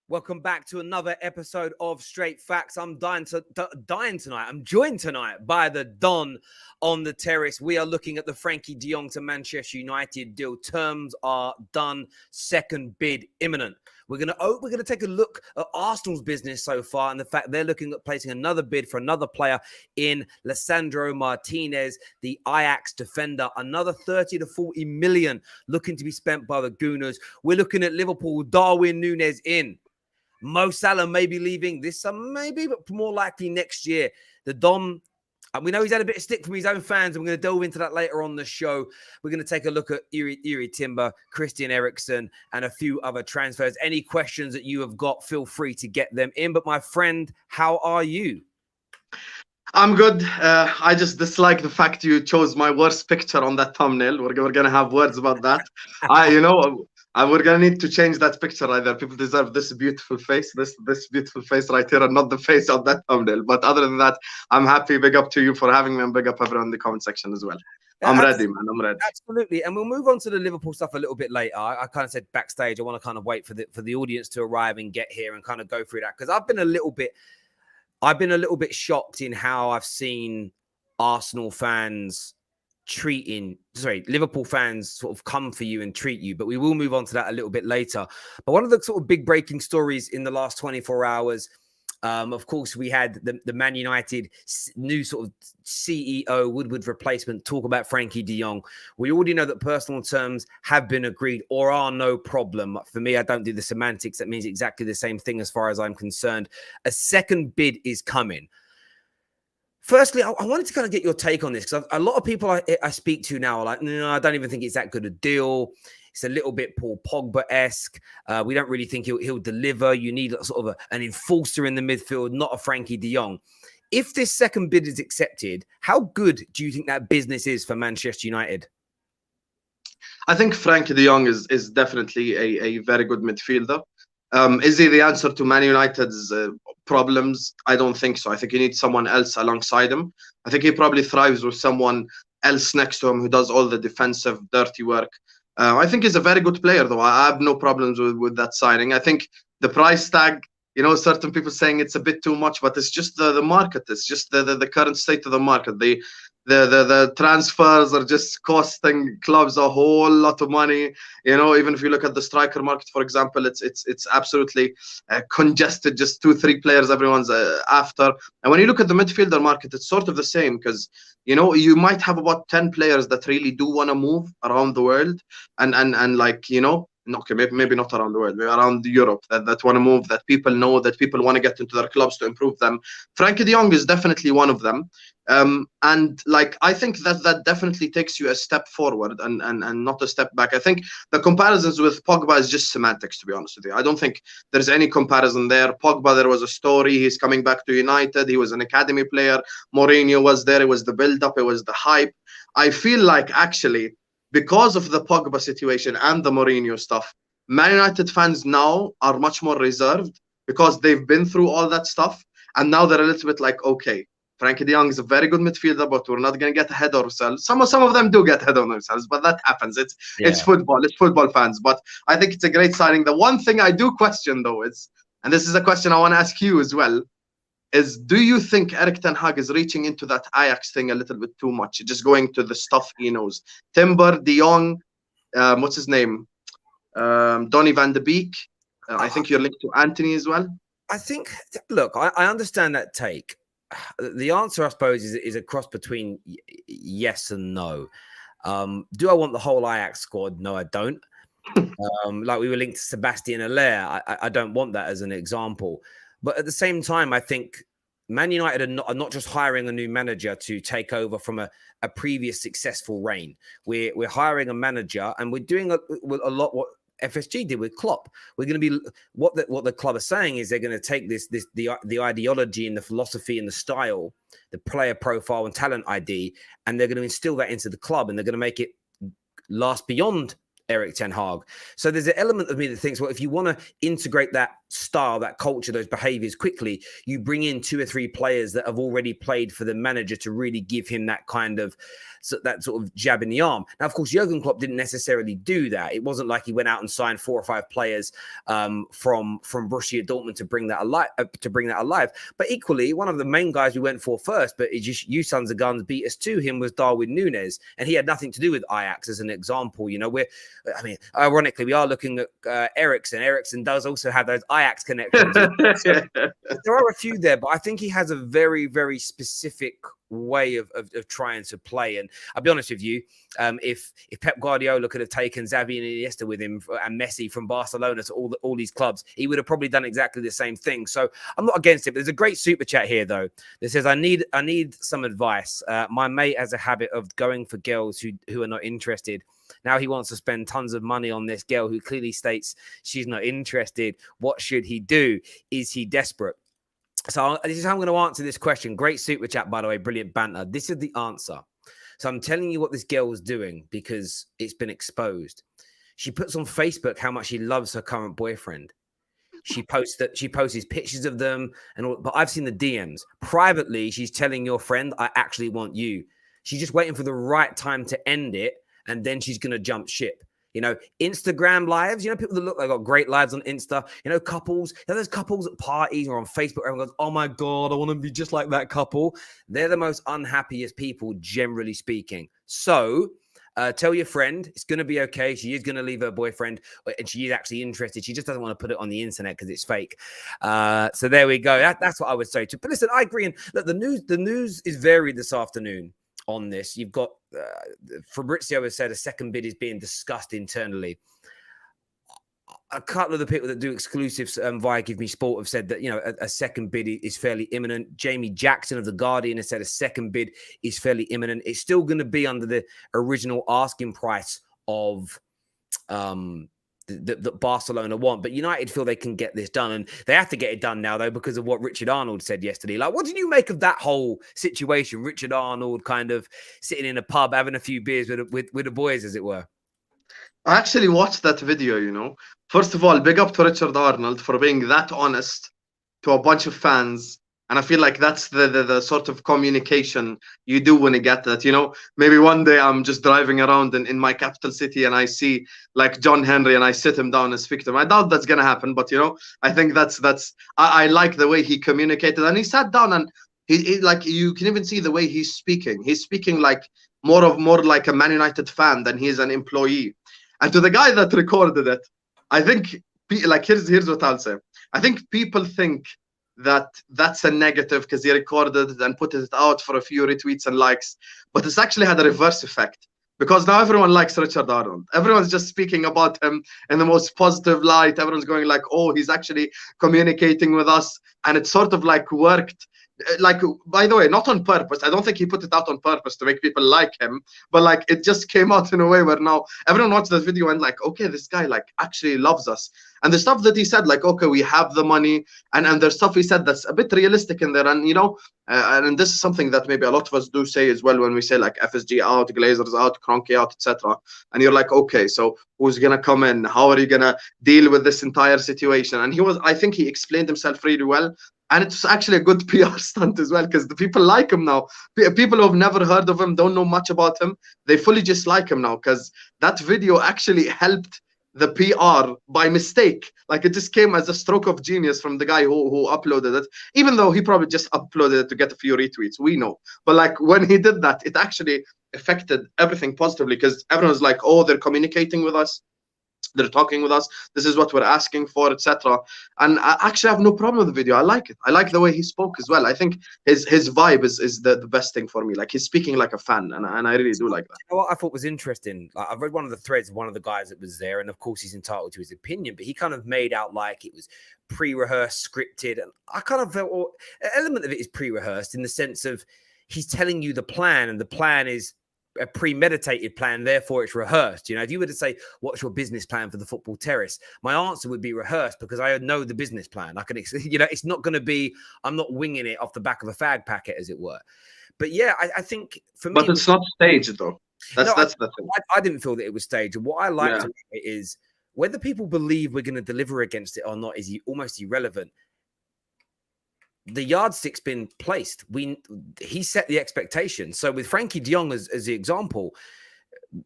Welcome back to another episode of Straight Facts. I'm dying tonight. I'm joined tonight by the Don on the terrace. We are looking at the Frenkie de Jong to Manchester United deal. Terms are done. Second bid imminent. We're gonna take a look at Arsenal's business so far and the fact they're looking at placing another bid for another player in Lisandro Martinez, the Ajax defender. Another 30 to 40 million looking to be spent by the Gooners. We're looking at Liverpool. Darwin Núñez in. Mo Salah may be leaving this summer, maybe, but more likely next year. The Dom, and we know he's had a bit of stick from his own fans, and we're going to delve into that later on the show. We're going to take a look at Uri Timber, Christian Eriksen, and a few other transfers. Any questions that you have got, feel free to get them in. But my friend, how are you? I'm good. I just dislike the fact you chose my worst picture on that thumbnail. We're going to have words about that. We're going to need to change that picture either. People deserve this beautiful face, this beautiful face right here, and not the face of that thumbnail. But other than that, I'm happy. Big up to you for having me, and big up everyone in the comment section as well. I'm ready, man. I'm ready. Absolutely. And we'll move on to the Liverpool stuff a little bit later. I kind of said backstage, I want to kind of wait for the audience to arrive and get here and kind of go through that. Because I've been a little bit shocked in how I've seen Arsenal fans Liverpool fans sort of come for you and treat you, but we will move on to that a little bit later. But one of the sort of big breaking stories in the last 24 hours, of course, we had the Man United new sort of CEO Woodward replacement talk about Frenkie de Jong. We already know that personal terms have been agreed or are no problem. For me, I don't do the semantics. That means exactly the same thing as far as I'm concerned. A second bid is coming. Firstly, I wanted to kind of get your take on this because a lot of people I speak to now are like, no, I don't even think it's that good a deal. It's a little bit Paul Pogba-esque. We don't really think he'll deliver. You need sort of an enforcer in the midfield, not a Frenkie de Jong. If this second bid is accepted, how good do you think that business is for Manchester United? I think Frenkie de Jong is definitely a very good midfielder. Is he the answer to Man United's problems? I don't think so. I think you need someone else alongside him. I think he probably thrives with someone else next to him who does all the defensive, dirty work. I think he's a very good player, though. I have no problems with that signing. I think the price tag, certain people saying it's a bit too much, but it's just the market. It's just the current state of the market. The transfers are just costing clubs a whole lot of money. Even if you look at the striker market, for example, it's absolutely congested. Just 2-3 players everyone's after. And when you look at the midfielder market, it's sort of the same because you might have about 10 players that really do want to move around the world and like okay, maybe not around the world, maybe around Europe that want to move, that people know, that people want to get into their clubs to improve them. Frenkie de Jong is definitely one of them. And like I think that definitely takes you a step forward and not a step back. I think the comparisons with Pogba is just semantics, to be honest with you. I don't think there's any comparison there. Pogba, there was a story. He's coming back to United. He was an academy player. Mourinho was there. It was the build-up. It was the hype. I feel like actually, because of the Pogba situation and the Mourinho stuff, Man United fans now are much more reserved because they've been through all that stuff. And now they're a little bit like, okay, Frenkie de Jong is a very good midfielder, but we're not going to get ahead of ourselves. Some of them do get ahead of themselves, but that happens. It's football. It's football fans. But I think it's a great signing. The one thing I do question, though, is, and this is a question I want to ask you as well, is do you think Erik ten Hag is reaching into that Ajax thing a little bit too much, just going to the stuff he knows? Timber, de Jong, what's his name? Donny van de Beek. I think you're linked to Anthony as well. I think, look, I understand that take. The answer, I suppose, is a cross between yes and no. Do I want the whole Ajax squad? No, I don't. Like we were linked to Sebastian Haller. I don't want that as an example. But at the same time, I think Man United are not just hiring a new manager to take over from a previous successful reign. We're hiring a manager, and we're doing a lot what FSG did with Klopp. We're going to be what the club are saying is they're going to take the ideology and the philosophy and the style, the player profile and talent ID, and they're going to instill that into the club, and they're going to make it last beyond Erik ten Hag. So there's an element of me that thinks, well, if you want to integrate that style, that culture, those behaviors quickly, you bring in 2 or 3 players that have already played for the manager to really give him that kind of that sort of jab in the arm. Now, of course, Jurgen Klopp didn't necessarily do that. It wasn't like he went out and signed 4 or 5 players from Borussia Dortmund to bring that alive. But equally, one of the main guys we went for first, but it just, you sons of guns beat us to him, was Darwin Núñez, and he had nothing to do with Ajax as an example. You know, ironically, we are looking at Eriksen. Eriksen does also have those Ajax connections. There are a few there, but I think he has a very, very specific way of trying to play. And I'll be honest with you, if Pep Guardiola could have taken Xavi and Iniesta with him and Messi from Barcelona to all these clubs, he would have probably done exactly the same thing. So I'm not against it. But there's a great super chat here though that says, I need some advice. My mate has a habit of going for girls who are not interested. Now he wants to spend tons of money on this girl who clearly states she's not interested. What should he do? Is he desperate? So this is how I'm going to answer this question. Great super chat, by the way. Brilliant banter. This is the answer. So I'm telling you what this girl is doing because it's been exposed. She puts on Facebook how much she loves her current boyfriend. She posts pictures of them and all, but I've seen the DMs. Privately, she's telling your friend, I actually want you. She's just waiting for the right time to end it, and then she's going to jump ship. You know, Instagram lives, you know, people that look like got great lives on Insta, you know, couples, you know, there's couples at parties or on Facebook, everyone goes, oh my God, I want to be just like that couple. They're the most unhappiest people, generally speaking. So tell your friend it's going to be okay. She is going to leave her boyfriend and she is actually interested. She just doesn't want to put it on the internet because it's fake. So there we go. That's what I would say to. But listen, I agree. And look, the news is varied this afternoon on this. You've got Fabrizio has said a second bid is being discussed internally. A couple of the people that do exclusives via Give Me Sport have said that, you know, a second bid is fairly imminent. Jamie Jackson of The Guardian has said a second bid is fairly imminent. It's still going to be under the original asking price of that Barcelona want, but United feel they can get this done, and they have to get it done now though because of what Richard Arnold said yesterday. Like, what did you make of that whole situation? Richard Arnold kind of sitting in a pub having a few beers with the boys, as it were. I actually watched that video. You know, first of all, big up to Richard Arnold for being that honest to a bunch of fans. And I feel like that's the sort of communication you do when you get that. You know, maybe one day I'm just driving around in my capital city and I see like John Henry and I sit him down and speak to him. I doubt that's going to happen, but, you know, I think I like the way he communicated. And he sat down and he like, you can even see the way he's speaking. He's speaking like more like a Man United fan than he's an employee. And to the guy that recorded it, I think, like, here's what I'll say. I think people think that's a negative because he recorded it and put it out for a few retweets and likes, but it's actually had a reverse effect because now everyone likes Richard Arnold. Everyone's just speaking about him in the most positive light. Everyone's going like, oh, he's actually communicating with us, and it sort of like worked. Like, by the way, not on purpose. I don't think he put it out on purpose to make people like him, but like it just came out in a way where now everyone watched that video and like, okay, this guy like actually loves us. And the stuff that he said, like, okay, we have the money, and there's stuff he said that's a bit realistic in there. And, you know, and this is something that maybe a lot of us do say as well when we say like FSG out, Glazers out, Kroenke out, etc. And you're like, okay, so who's gonna come in? How are you gonna deal with this entire situation? And I think he explained himself really well. And it's actually a good PR stunt as well, because the people like him now. People who have never heard of him, don't know much about him, they fully just like him now, because that video actually helped the PR by mistake. Like, it just came as a stroke of genius from the guy who uploaded it, even though he probably just uploaded it to get a few retweets, we know. But like, when he did that, it actually affected everything positively, because everyone's like, oh, they're communicating with us, they're talking with us, this is what we're asking for, etc. And I actually have no problem with the video. I like it. I like the way he spoke as well. I think his vibe is the best thing for me. Like, he's speaking like a fan, and I really do like that. You know what I thought was interesting? Like, I've read one of the threads of one of the guys that was there, and of course he's entitled to his opinion, but he kind of made out like it was pre-rehearsed, scripted, and I kind of felt, well, an element of it is pre-rehearsed in the sense of he's telling you the plan, and the plan is a premeditated plan, therefore it's rehearsed. You know, if you were to say, what's your business plan for the football terrace? My answer would be rehearsed, because I know the business plan. I can, you know, it's not going to be, I'm not winging it off the back of a fag packet, as it were. But yeah, I think for me, but it's not staged though. That's the thing. I didn't feel that it was staged. What I liked about it is whether people believe we're going to deliver against it or not is almost irrelevant. The yardstick's been placed. He set the expectation. So with Frenkie de Jong as the example,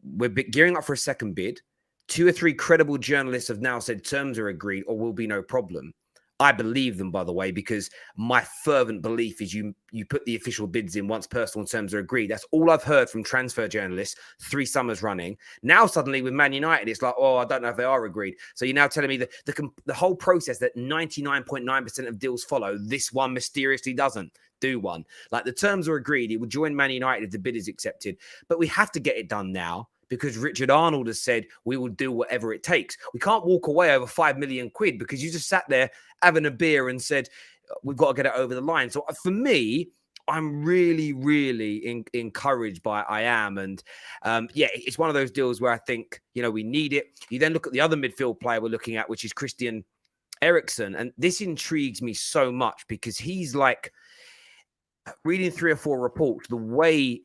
we're gearing up for a second bid. 2 or 3 credible journalists have now said terms are agreed or will be no problem. I believe them, by the way, because my fervent belief is you put the official bids in once personal terms are agreed. That's all I've heard from transfer journalists 3 summers running. Now suddenly with Man United, it's like, oh, I don't know if they are agreed. So you're now telling me that the whole process that 99.9% of deals follow, this one mysteriously doesn't do one. Like the terms are agreed. It will join Man United if the bid is accepted. But we have to get it done now, because Richard Arnold has said we will do whatever it takes. We can't walk away over 5 million quid because you just sat there having a beer and said, we've got to get it over the line. So for me, I'm really, really encouraged by I am. And yeah, it's one of those deals where I think, we need it. You then look at the other midfield player we're looking at, which is Christian Eriksen. And this intrigues me so much because he's like, reading 3 or 4 reports, the way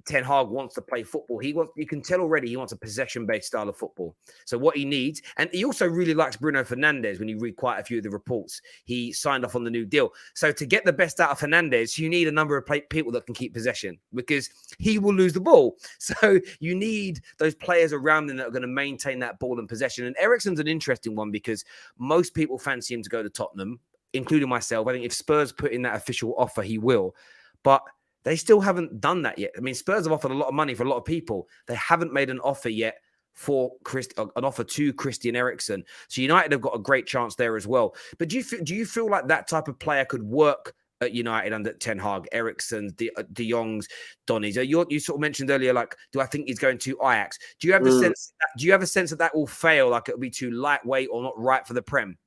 Ten Hag wants to play football. You can tell already he wants a possession-based style of football. So what he needs, and he also really likes Bruno Fernandes. When you read quite a few of the reports, he signed off on the new deal. So to get the best out of Fernandes, you need a number of people that can keep possession because he will lose the ball. So you need those players around him that are going to maintain that ball and possession. And Eriksen's an interesting one because most people fancy him to go to Tottenham, including myself. I think if Spurs put in that official offer, he will. But they still haven't done that yet. I mean, Spurs have offered a lot of money for a lot of people. They haven't made an offer yet for an offer to Christian Eriksen. So United have got a great chance there as well. But do you feel like that type of player could work at United under Ten Hag? Eriksen, De Jongs, Donnies. You sort of mentioned earlier, like, do I think he's going to Ajax? Do you have the sense? Do you have a sense that will fail? Like it'll be too lightweight or not right for the Prem?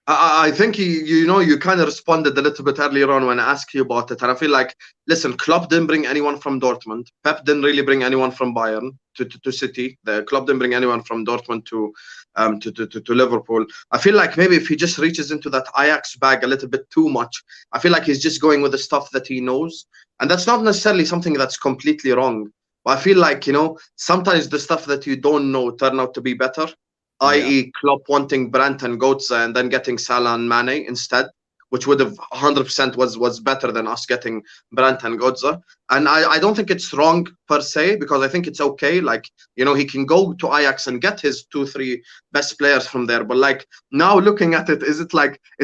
I think you kind of responded a little bit earlier on when I asked you about it, and I feel like, listen, Klopp didn't bring anyone from Dortmund. Pep didn't really bring anyone from Bayern to City. The Klopp didn't bring anyone from Dortmund to Liverpool. I feel like maybe if he just reaches into that Ajax bag a little bit too much, I feel like he's just going with the stuff that he knows, and that's not necessarily something that's completely wrong. But I feel like sometimes the stuff that you don't know turn out to be better. I.e. Klopp wanting Brandt and Götze and then getting Salah and Mane instead, which would have 100% was better than us getting Brandt and Götze. And I don't think it's wrong per se, because I think it's okay. Like, he can go to Ajax and get his 2-3 best players from there. But like now looking at it, is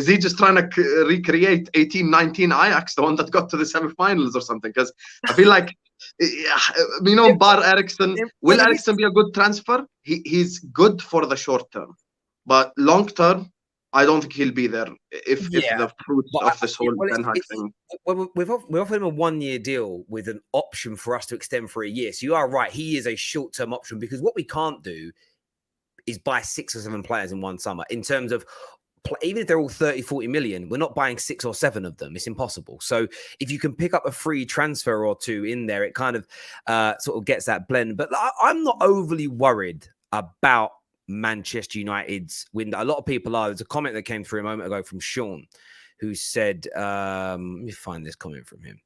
he just trying to recreate 18-19 Ajax, the one that got to the semifinals or something? Because I feel like, bar Eriksen, will Eriksen be a good transfer? He's good for the short term, but long term, I don't think he'll be there if the fruits of this whole Ten Hag thing. We've offered him a 1-year deal with an option for us to extend for a year. So you are right. He is a short-term option, because what we can't do is buy 6 or 7 players in one summer. In terms of, even if they're all 30, 40 million, we're not buying 6 or 7 of them. It's impossible. So if you can pick up a free transfer or 2 in there, it kind of sort of gets that blend. But I'm not overly worried about Manchester United's window. A lot of people are. There's a comment that came through a moment ago from Sean, who said, let me find this comment from him.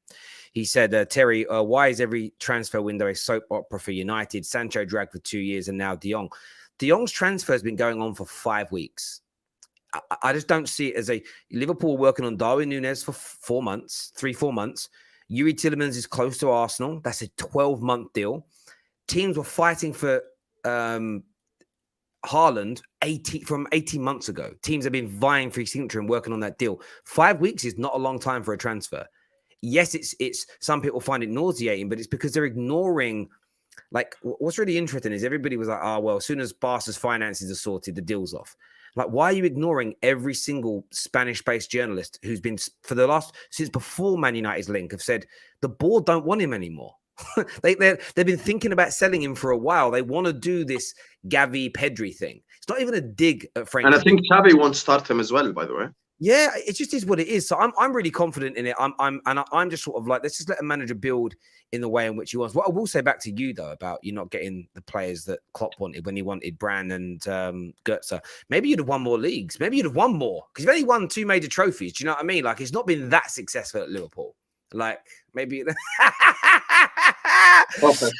He said, Terry, why is every transfer window a soap opera for United? Sancho dragged for 2 years and now De Jong. De Jong's transfer has been going on for 5 weeks. I just don't see it as Liverpool working on Darwin Núñez for 4 months, 3-4 months. Yuri Tillemans is close to Arsenal. That's a 12-month deal. Teams were fighting for Haaland from 18 months ago. Teams have been vying for his signature and working on that deal. 5 weeks is not a long time for a transfer. Yes, it's some people find it nauseating, but it's because they're ignoring. Like, what's really interesting is everybody was like, oh, well, as soon as Barca's finances are sorted, the deal's off. Like, why are you ignoring every single Spanish-based journalist who's been, since before Man United's link, have said the board don't want him anymore? They've been thinking about selling him for a while. They want to do this Gavi Pedri thing. It's not even a dig at Frenkie. And I think Xavi won't start him as well, by the way. Yeah, it just is what it is. So I'm really confident in it. I'm just sort of like, let's just let a manager build in the way in which he wants. What I will say back to you though about you not getting the players that Klopp wanted when he wanted Brand and Götze. Maybe you'd have won more leagues. Maybe you'd have won more because you've only won 2 major trophies. Do you know what I mean? Like, it's not been that successful at Liverpool. Like maybe. Perfect.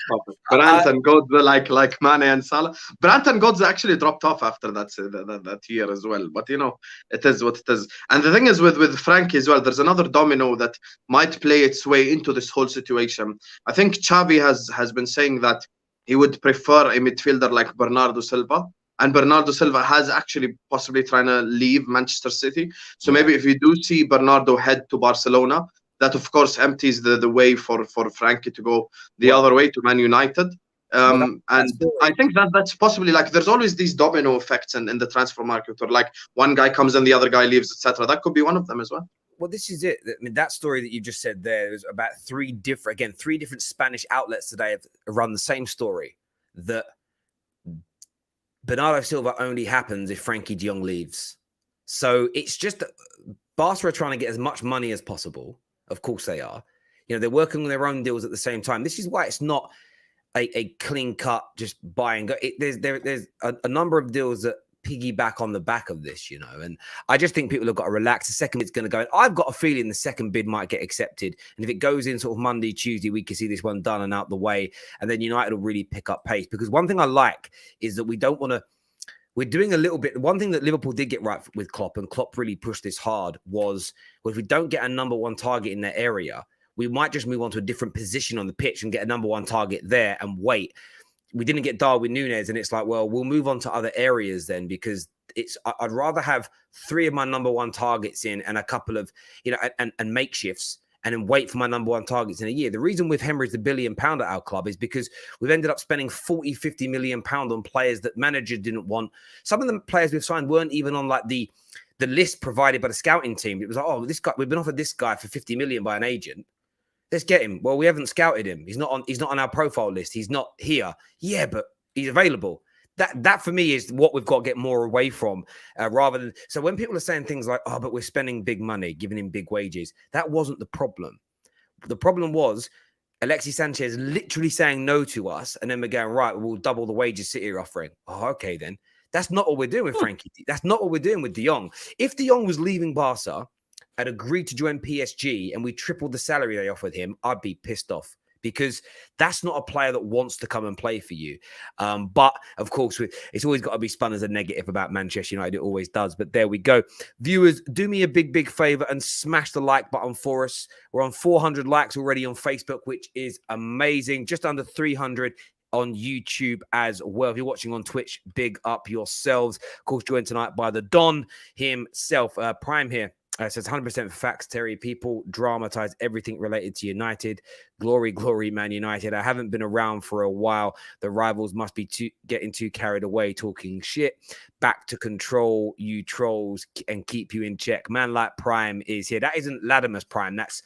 Brandt and Godze like Mane and Salah. Brandt and Godze actually dropped off after that year as well. But it is what it is. And the thing is with Frenkie as well, there's another domino that might play its way into this whole situation. I think Xavi has been saying that he would prefer a midfielder like Bernardo Silva. And Bernardo Silva has actually possibly trying to leave Manchester City. So maybe if you do see Bernardo head to Barcelona, that of course empties the way for Frenkie to go the other way to Man United. And I think that's possibly, like, there's always these domino effects in the transfer market, or like one guy comes and the other guy leaves, etc. That could be one of them as well. Well, this is it. I mean, that story that you just said there is about three different Spanish outlets today have run the same story, that Bernardo Silva only happens if Frenkie de Jong leaves. So it's just that Barca are trying to get as much money as possible. Of course they are. They're working on their own deals at the same time. This is why it's not a clean cut, just buy and go. There's a number of deals that piggyback on the back of this, and I just think people have got to relax. The second bid's going to go in. I've got a feeling the second bid might get accepted. And if it goes in sort of Monday, Tuesday, we can see this one done and out the way. And then United will really pick up pace. Because one thing I like is that we don't want to, we're doing a little bit. One thing that Liverpool did get right with Klopp, and Klopp really pushed this hard, was if we don't get a number one target in that area, we might just move on to a different position on the pitch and get a number one target there and wait. We didn't get Darwin Núñez, and it's like, well, we'll move on to other areas then, because I'd rather have three of my number one targets in and a couple of, and makeshifts, and then wait for my number one targets in a year. The reason with Henry's the £1 billion at our club is because we've ended up spending 40-50 million pounds on players that managers didn't want. Some of the players we've signed weren't even on like the list provided by the scouting team. It was like, oh, this guy, we've been offered this guy for 50 million by an agent. Let's get him. Well, we haven't scouted him. He's not on our profile list. He's not here. Yeah, but he's available. That for me is what we've got to get more away from, rather than. So when people are saying things like, oh, but we're spending big money, giving him big wages, that wasn't the problem. The problem was Alexis Sanchez literally saying no to us, and then we're going, right, we'll double the wages City are offering. Oh, okay, then. That's not what we're doing with Frenkie. That's not what we're doing with De Jong. If De Jong was leaving Barca, had agreed to join PSG, and we tripled the salary they offered him, I'd be pissed off, because that's not a player that wants to come and play for you. But of course, it's always got to be spun as a negative about Manchester United. It always does. But there we go. Viewers, do me a big favor and smash the like button for us. We're on 400 likes already on Facebook, which is amazing. Just under 300 on YouTube as well. If you're watching on Twitch, big up yourselves. Of course, joined tonight by the Don himself, Prime here. Says 100% facts, Terry. People dramatize everything related to United. Glory, Man United. I haven't been around for a while. The rivals must be getting too carried away talking shit. Back to control, you trolls, and keep you in check. Man like Prime is here. That isn't Latimer's Prime. That's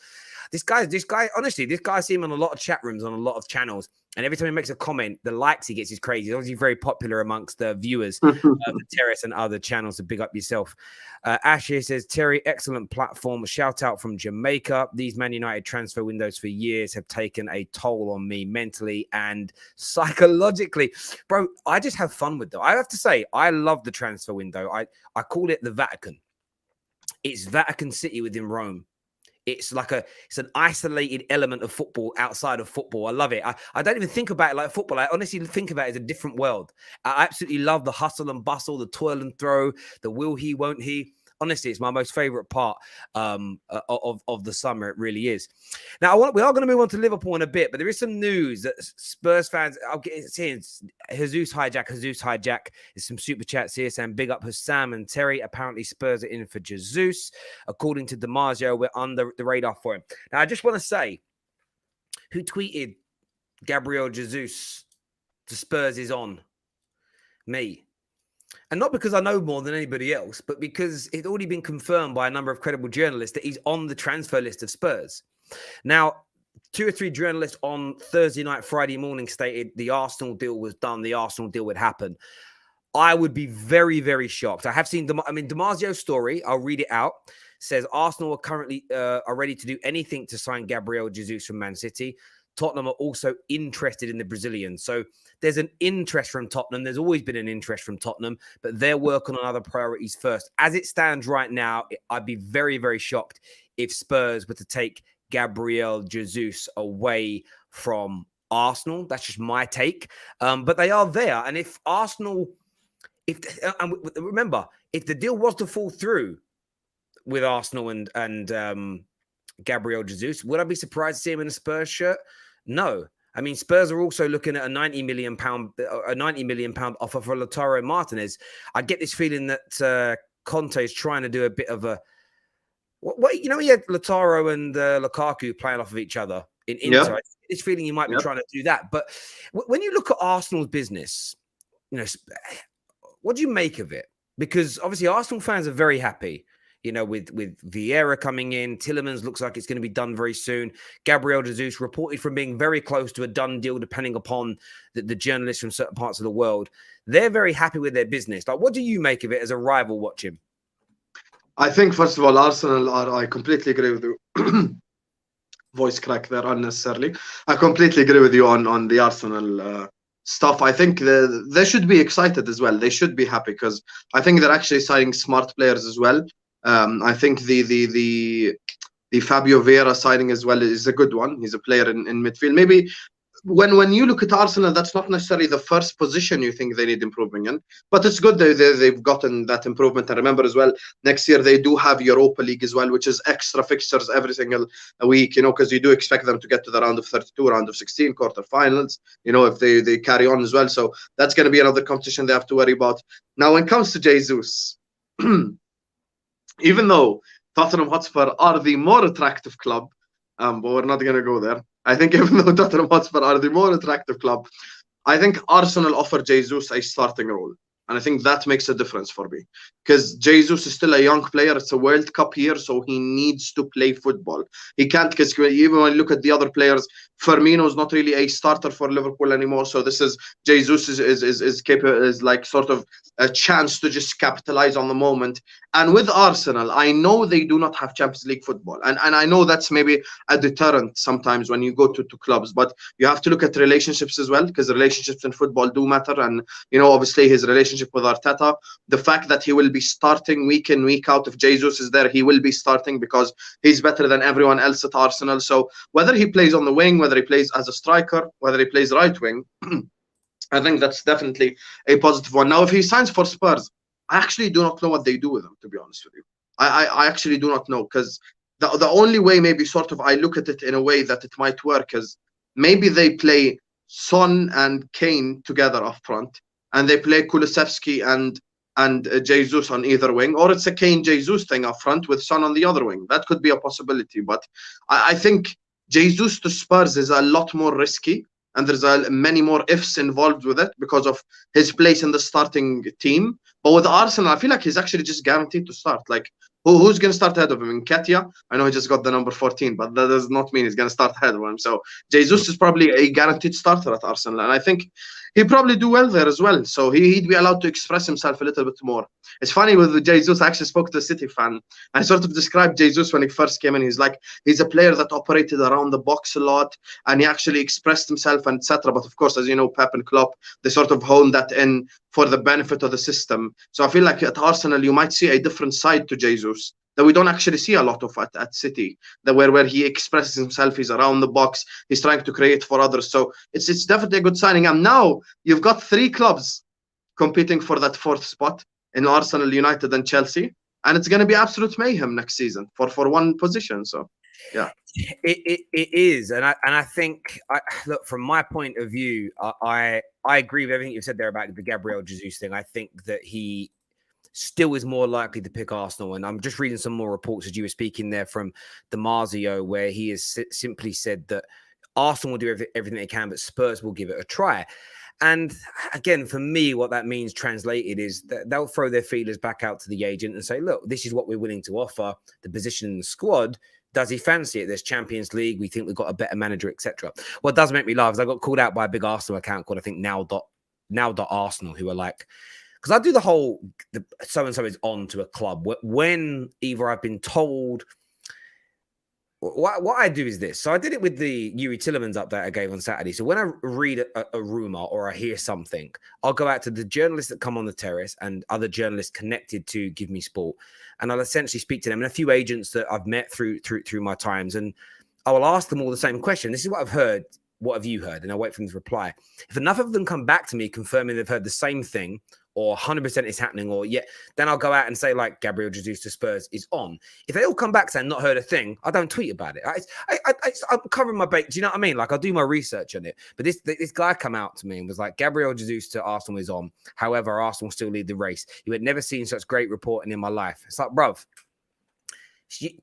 this guy. Honestly, this guy I see him on a lot of chat rooms, on a lot of channels. And every time he makes a comment, the likes he gets is crazy. He's obviously very popular amongst the viewers of the Terrace and other channels. So big up yourself. Ash here says, Terry, excellent platform. Shout out from Jamaica. These Man United transfer windows for years have taken a toll on me mentally and psychologically. Bro, I just have fun with them. I have to say, I love the transfer window. I call it the Vatican. It's Vatican City within Rome. It's an isolated element of football outside of football. I love it. I don't even think about it like football. I honestly think about it as a different world. I absolutely love the hustle and bustle, the toil and throw, the will he, won't he. Honestly, it's my most favorite part of the summer. It really is. Now, we are going to move on to Liverpool in a bit, but there is some news that Spurs fans, I'll get it. Jesus hijack. There's some super chats here saying big up HUSAM and Terry. Apparently, Spurs are in for Jesus. According to DiMarzio, we're under the radar for him. Now, I just want to say, who tweeted Gabriel Jesus to Spurs is on? Me. And not because I know more than anybody else, but because it's already been confirmed by a number of credible journalists that he's on the transfer list of Spurs. Now, 2 or 3 journalists on Thursday night, Friday morning stated the Arsenal deal was done. The Arsenal deal would happen. I would be very, very shocked. I have seen, DiMarzio's story, I'll read it out, says Arsenal are currently are ready to do anything to sign Gabriel Jesus from Man City. Tottenham are also interested in the Brazilian. So there's an interest from Tottenham. There's always been an interest from Tottenham, but they're working on other priorities first. As it stands right now, I'd be very, very shocked if Spurs were to take Gabriel Jesus away from Arsenal. That's just my take. But they are there. And if Arsenal, and remember, if the deal was to fall through with Arsenal and Gabriel Jesus, would I be surprised to see him in a Spurs shirt? No. I mean, Spurs are also looking at a £90 million offer for Lisandro Martinez. I get this feeling that Conte is trying to do a bit of a he had Lautaro and Lukaku playing off of each other in Inter. I get this feeling he might be trying to do that. But when you look at Arsenal's business, what do you make of it? Because obviously Arsenal fans are very happy. With Vieira coming in, Tielemans looks like it's going to be done very soon. Gabriel Jesus reported from being very close to a done deal, depending upon the journalists from certain parts of the world. They're very happy with their business. Like, what do you make of it as a rival watching? I think, first of all, Arsenal I completely agree with you. Voice crack there unnecessarily. I completely agree with you on the Arsenal stuff. I think they should be excited as well. They should be happy because I think they're actually signing smart players as well. I think the Fabio Vieira signing as well is a good one. He's a player in midfield. Maybe when you look at Arsenal, that's not necessarily the first position you think they need improving in, but it's good they've gotten that improvement. And remember as well, next year they do have Europa League as well, which is extra fixtures every single week, because you do expect them to get to the round of 32, round of 16, quarterfinals, if they carry on as well. So that's going to be another competition they have to worry about. Now, when it comes to Jesus, even though Tottenham Hotspur are the more attractive club, but we're not going to go there. I think even though Tottenham Hotspur are the more attractive club, I think Arsenal offer Jesus a starting role. And I think that makes a difference for me. Because Jesus is still a young player. It's a World Cup year, so he needs to play football. He can't, because even when you look at the other players, Firmino is not really a starter for Liverpool anymore. So this is Jesus is capable, is like sort of a chance to just capitalize on the moment. And with Arsenal, I know they do not have Champions League football. And I know that's maybe a deterrent sometimes when you go to clubs, but you have to look at relationships as well, because relationships in football do matter. And, obviously his relationship with Arteta, the fact that he will be starting week in, week out, if Jesus is there, he will be starting because he's better than everyone else at Arsenal. So whether he plays on the wing, whether he plays as a striker, whether he plays right wing, I think that's definitely a positive one. Now, if he signs for Spurs, I actually do not know what they do with him, to be honest with you. I actually do not know, because the only way maybe sort of I look at it in a way that it might work is maybe they play Son and Kane together up front, and they play Kulusevski and Jesus on either wing, or it's a Kane Jesus thing up front with Son on the other wing. That could be a possibility, but I think Jesus to Spurs is a lot more risky, and there's many more ifs involved with it because of his place in the starting team. But with Arsenal, I feel like he's actually just guaranteed to start. Like, who's going to start ahead of him? Nketiah, I know he just got the number 14, but that does not mean he's going to start ahead of him. So Jesus is probably a guaranteed starter at Arsenal, and I think he'd probably do well there as well. So he'd be allowed to express himself a little bit more. It's funny with Jesus, I actually spoke to a City fan. I sort of described Jesus when he first came in. He's like, he's a player that operated around the box a lot, and he actually expressed himself and etc. But of course, as you know, Pep and Klopp, they sort of honed that in for the benefit of the system. So I feel like at Arsenal, you might see a different side to Jesus that we don't actually see a lot of at City, that where he expresses himself, he's around the box, he's trying to create for others. So it's definitely a good signing. And now you've got three clubs competing for that fourth spot in Arsenal, United, and Chelsea, and it's going to be absolute mayhem next season for one position. So yeah, it is, and I think look, from my point of view, I agree with everything you've said there about the Gabriel Jesus thing. I think that he still is more likely to pick Arsenal. And I'm just reading some more reports as you were speaking there from Damasio, where he has simply said that Arsenal will do everything they can, but Spurs will give it a try. And again, for me, what that means translated is that they'll throw their feelers back out to the agent and say, look, this is what we're willing to offer, the position in the squad. Does he fancy it? There's Champions League. We think we've got a better manager, etc. What does make me laugh is I got called out by a big Arsenal account called, I think, now.arsenal, who are like, because I do the whole so-and-so is on to a club. When either I've been told, what I do is this. So I did it with the Yuri Tielemans update I gave on Saturday. So when I read a rumor or I hear something, I'll go out to the journalists that come on the terrace and other journalists connected to Give Me Sport. And I'll essentially speak to them and a few agents that I've met through my times. And I will ask them all the same question. This is what I've heard. What have you heard? And I'll wait for them to reply. If enough of them come back to me confirming they've heard the same thing, or 100% is happening, or then I'll go out and say, like, Gabriel Jesus to Spurs is on. If they all come back saying not heard a thing, I don't tweet about it. I'm covering my bait. Do you know what I mean? Like, I'll do my research on it. But this guy come out to me and was like, Gabriel Jesus to Arsenal is on. However, Arsenal still lead the race. You had never seen such great reporting in my life. It's like, bruv,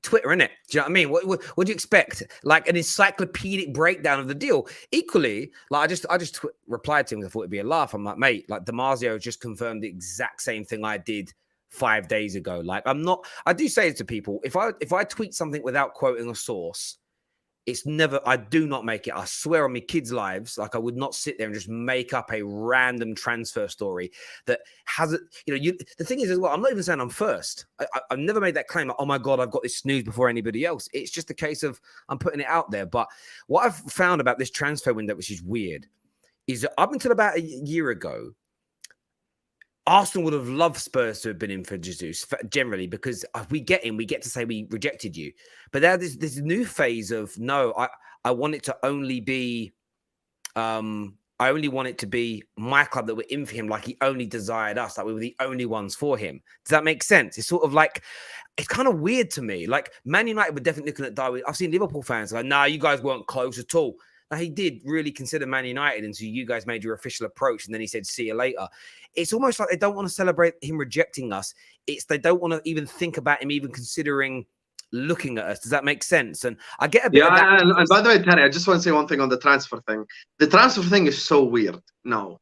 Twitter, innit? Do you know what I mean? What do you expect? Like an encyclopedic breakdown of the deal. Equally, like I just replied to him. I thought it'd be a laugh. I'm like, mate, like Damasio just confirmed the exact same thing I did 5 days ago. Like I do say it to people. If I tweet something without quoting a source, it's never, I do not make it. I swear on my kids' lives, like I would not sit there and just make up a random transfer story that hasn't, the thing is as well, I'm not even saying I'm first. I've never made that claim. Like, oh my God, I've got this news before anybody else. It's just a case of I'm putting it out there. But what I've found about this transfer window, which is weird, is that up until about a year ago, Arsenal would have loved Spurs to have been in for Jesus generally, because we get him, we get to say we rejected you. But now there's this new phase of no, I want it to only be, I only want it to be my club that we're in for him, like he only desired us, like we were the only ones for him. Does that make sense? It's sort of like, it's kind of weird to me. Like Man United were definitely looking at Darwin. I've seen Liverpool fans like, nah, you guys weren't close at all. Now, he did really consider Man United until you guys made your official approach, and then he said, see you later. It's almost like they don't want to celebrate him rejecting us. They don't want to even think about him even considering looking at us. Does that make sense? And I get a bit of that. And by the way, Terry, I just want to say one thing on the transfer thing. The transfer thing is so weird now.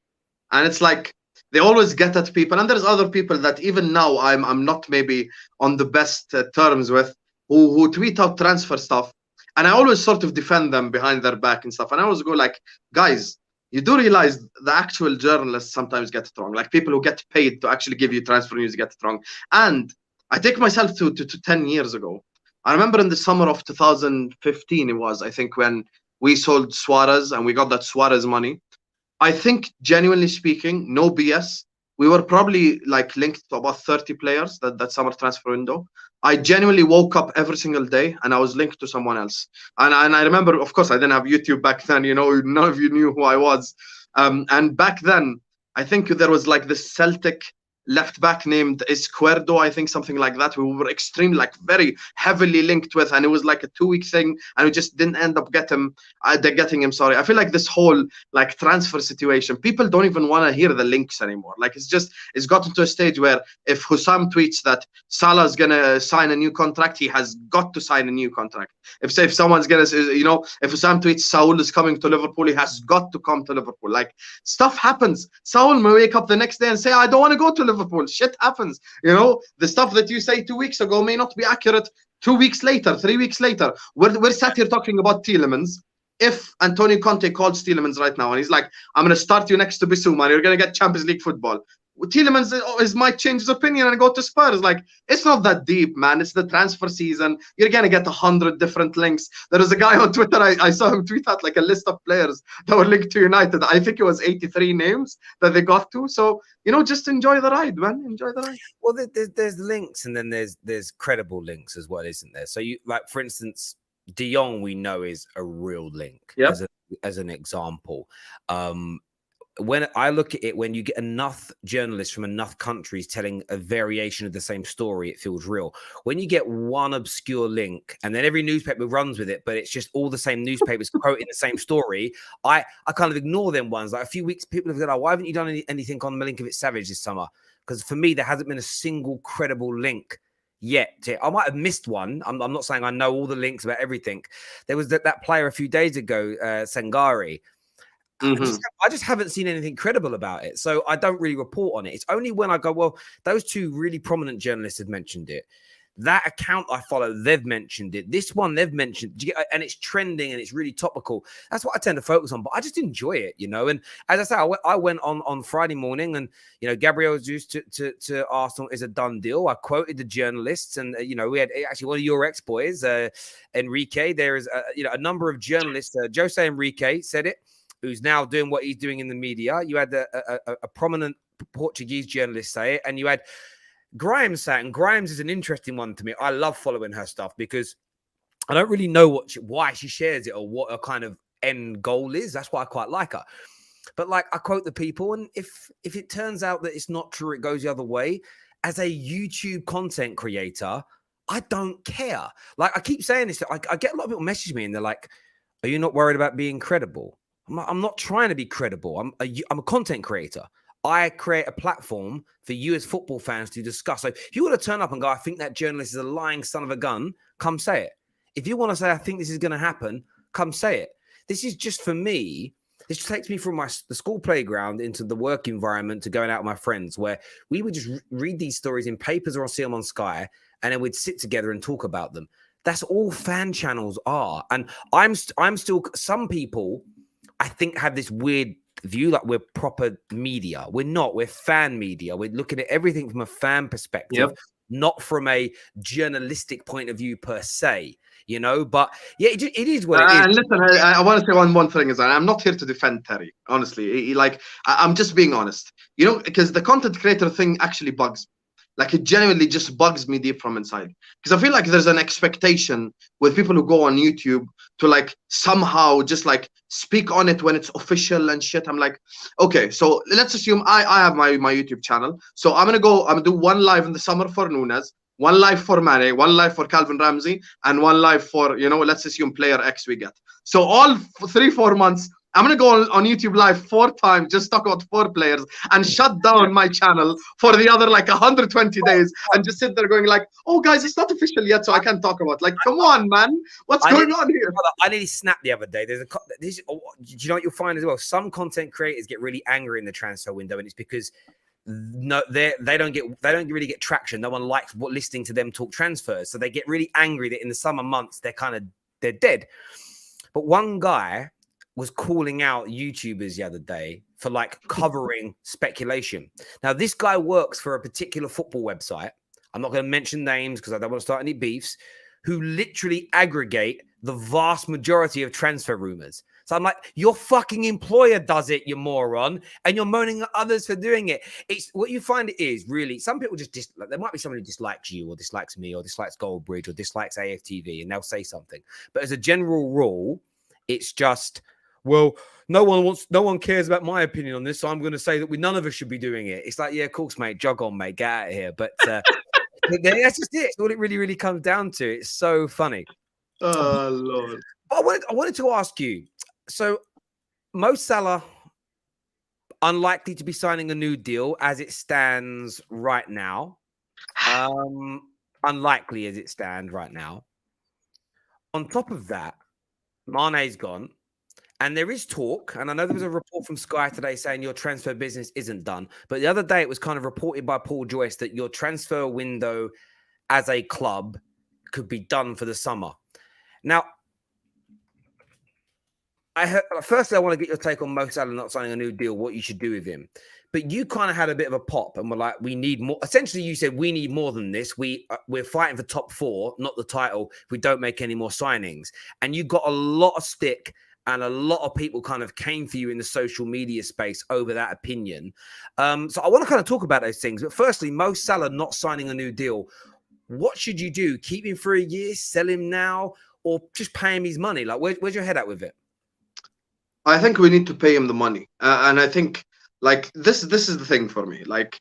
And it's like they always get at people. And there's other people that even now I'm not maybe on the best terms with who tweet out transfer stuff. And I always sort of defend them behind their back and stuff. And I always go like, guys, you do realize the actual journalists sometimes get it wrong. Like people who get paid to actually give you transfer news get it wrong. And I take myself to 10 years ago. I remember in the summer of 2015, it was, I think, when we sold Suarez and we got that Suarez money. I think, genuinely speaking, no BS, we were probably like linked to about 30 players that summer transfer window. I genuinely woke up every single day and I was linked to someone else. And I remember, of course, I didn't have YouTube back then, none of you knew who I was. And back then, I think there was like this Celtic left back named Izquierdo, I think, something like that. We were extremely, like, very heavily linked with, and it was like a 2-week thing, and we just didn't end up getting him. Sorry, I feel like this whole like transfer situation, people don't even want to hear the links anymore. Like it's gotten to a stage where if HUSAM tweets that Salah's gonna sign a new contract, he has got to sign a new contract. If someone's gonna, if HUSAM tweets Saul is coming to Liverpool, he has got to come to Liverpool. Like stuff happens. Saul may wake up the next day and say, I don't want to go to Liverpool. Shit happens. The stuff that you say 2 weeks ago may not be accurate 2 weeks later, 3 weeks later. We're sat here talking about Tielemans. If Antonio Conte calls Tielemans right now and he's like, I'm going to start you next to Bissouma and you're going to get Champions League football, Tielemans might change his opinion and go to Spurs. Like, it's not that deep, man. It's the transfer season. You're going to get 100 different links. There was a guy on Twitter, I saw him tweet out like a list of players that were linked to United. I think it was 83 names that they got to. So, just enjoy the ride, man. Enjoy the ride. Well, there's links, and then there's credible links as well, isn't there? So you, like, for instance, De Jong, we know is a real link. Yep. As an example. When I look at it, when you get enough journalists from enough countries telling a variation of the same story, it feels real. When you get one obscure link and then every newspaper runs with it, but it's just all the same newspapers quoting the same story, I kind of ignore them ones. Like a few weeks, people have said, oh, why haven't you done anything on Milinkovic Savage this summer? Because for me, there hasn't been a single credible link yet. I might have missed one. I'm not saying I know all the links about everything. There was that player a few days ago, Sangari. I just haven't seen anything credible about it. So I don't really report on it. It's only when I go, well, those two really prominent journalists have mentioned it. That account I follow, they've mentioned it. This one, they've mentioned, and it's trending and it's really topical. That's what I tend to focus on, but I just enjoy it, And as I say, I went on Friday morning and, Gabriel Jesus to Arsenal is a done deal. I quoted the journalists and, we had actually one of your ex-boys, Enrique. There is, a number of journalists. Jose Enrique said it, who's now doing what he's doing in the media. You had a prominent Portuguese journalist say it, and you had Grimes say it. And Grimes is an interesting one to me. I love following her stuff because I don't really know why she shares it or what her kind of end goal is. That's why I quite like her. But like, I quote the people, and if it turns out that it's not true, it goes the other way. As a YouTube content creator, I don't care. Like, I keep saying this. I get a lot of people message me and they're like, "Are you not worried about being credible?" I'm not trying to be credible. I'm a content creator. I create a platform for you as football fans to discuss. So if you want to turn up and go, "I think that journalist is a lying son of a gun," come say it. If you want to say, "I think this is going to happen," come say it. This is just for me. This takes me from the school playground into the work environment to going out with my friends, where we would just read these stories in papers or see them on Sky, and then we'd sit together and talk about them. That's all fan channels are. And I'm still, some people, I think, have this weird view like we're proper media. We're not. We're fan media. We're looking at everything from a fan perspective, not from a journalistic point of view per se. You know, but yeah, it is what it is. And listen, I want to say one thing is that I'm not here to defend Terry. Honestly, like I'm just being honest. You know, because the content creator thing actually bugs me. Like, it genuinely just bugs me deep from inside. Because I feel like there's an expectation with people who go on YouTube to like somehow just like speak on it when it's official and shit. I'm like, okay, so let's assume I have my YouTube channel. So I'm gonna do one live in the summer for Nunes, one live for Mane, one live for Calvin Ramsey, and one live for, you know, let's assume player X we get. So all 3-4 months, I'm going to go on YouTube live 4 times, just talk about 4 players, and shut down my channel for the other like 120 days, and just sit there going like, oh guys, it's not official yet, so I can't talk about. Like, come on, man, what's going on here? I nearly snapped the other day. Do you know what you'll find as well? Some content creators get really angry in the transfer window, and it's because they don't really get traction. No one likes listening to them talk transfers, so they get really angry that in the summer months they're dead. But one guy was calling out YouTubers the other day for like covering speculation. Now, this guy works for a particular football website. I'm not going to mention names because I don't want to start any beefs, who literally aggregate the vast majority of transfer rumors. So I'm like, your fucking employer does it, you moron, and you're moaning at others for doing it. It's what you find it is really, some people just there might be someone who dislikes you or dislikes me or dislikes Goldbridge or dislikes AFTV, and they'll say something. But as a general rule, it's just, well, no one cares about my opinion on this, so I'm going to say that none of us should be doing it. It's like, yeah, of course, mate, jog on, mate, get out of here. But that's just it. It's all it really, really comes down to. It's so funny. Oh, Lord. I wanted to ask you, so Mo Salah, unlikely to be signing a new deal as it stands right now. Unlikely as it stands right now. On top of that, Mane's gone. And there is talk, and I know there was a report from Sky today saying your transfer business isn't done. But the other day it was kind of reported by Paul Joyce that your transfer window as a club could be done for the summer. Now, firstly, I want to get your take on Mo Salah not signing a new deal, what you should do with him. But you kind of had a bit of a pop and were like, we need more. Essentially, you said we need more than this. We're fighting for top 4, not the title, if we don't make any more signings. And you got a lot of stick. And a lot of people kind of came for you in the social media space over that opinion. So I want to kind of talk about those things. But firstly, Mo Salah not signing a new deal. What should you do? Keep him for a year, sell him now, or just pay him his money? Like, where's your head at with it? I think we need to pay him the money. And I think, like, this is the thing for me. Like,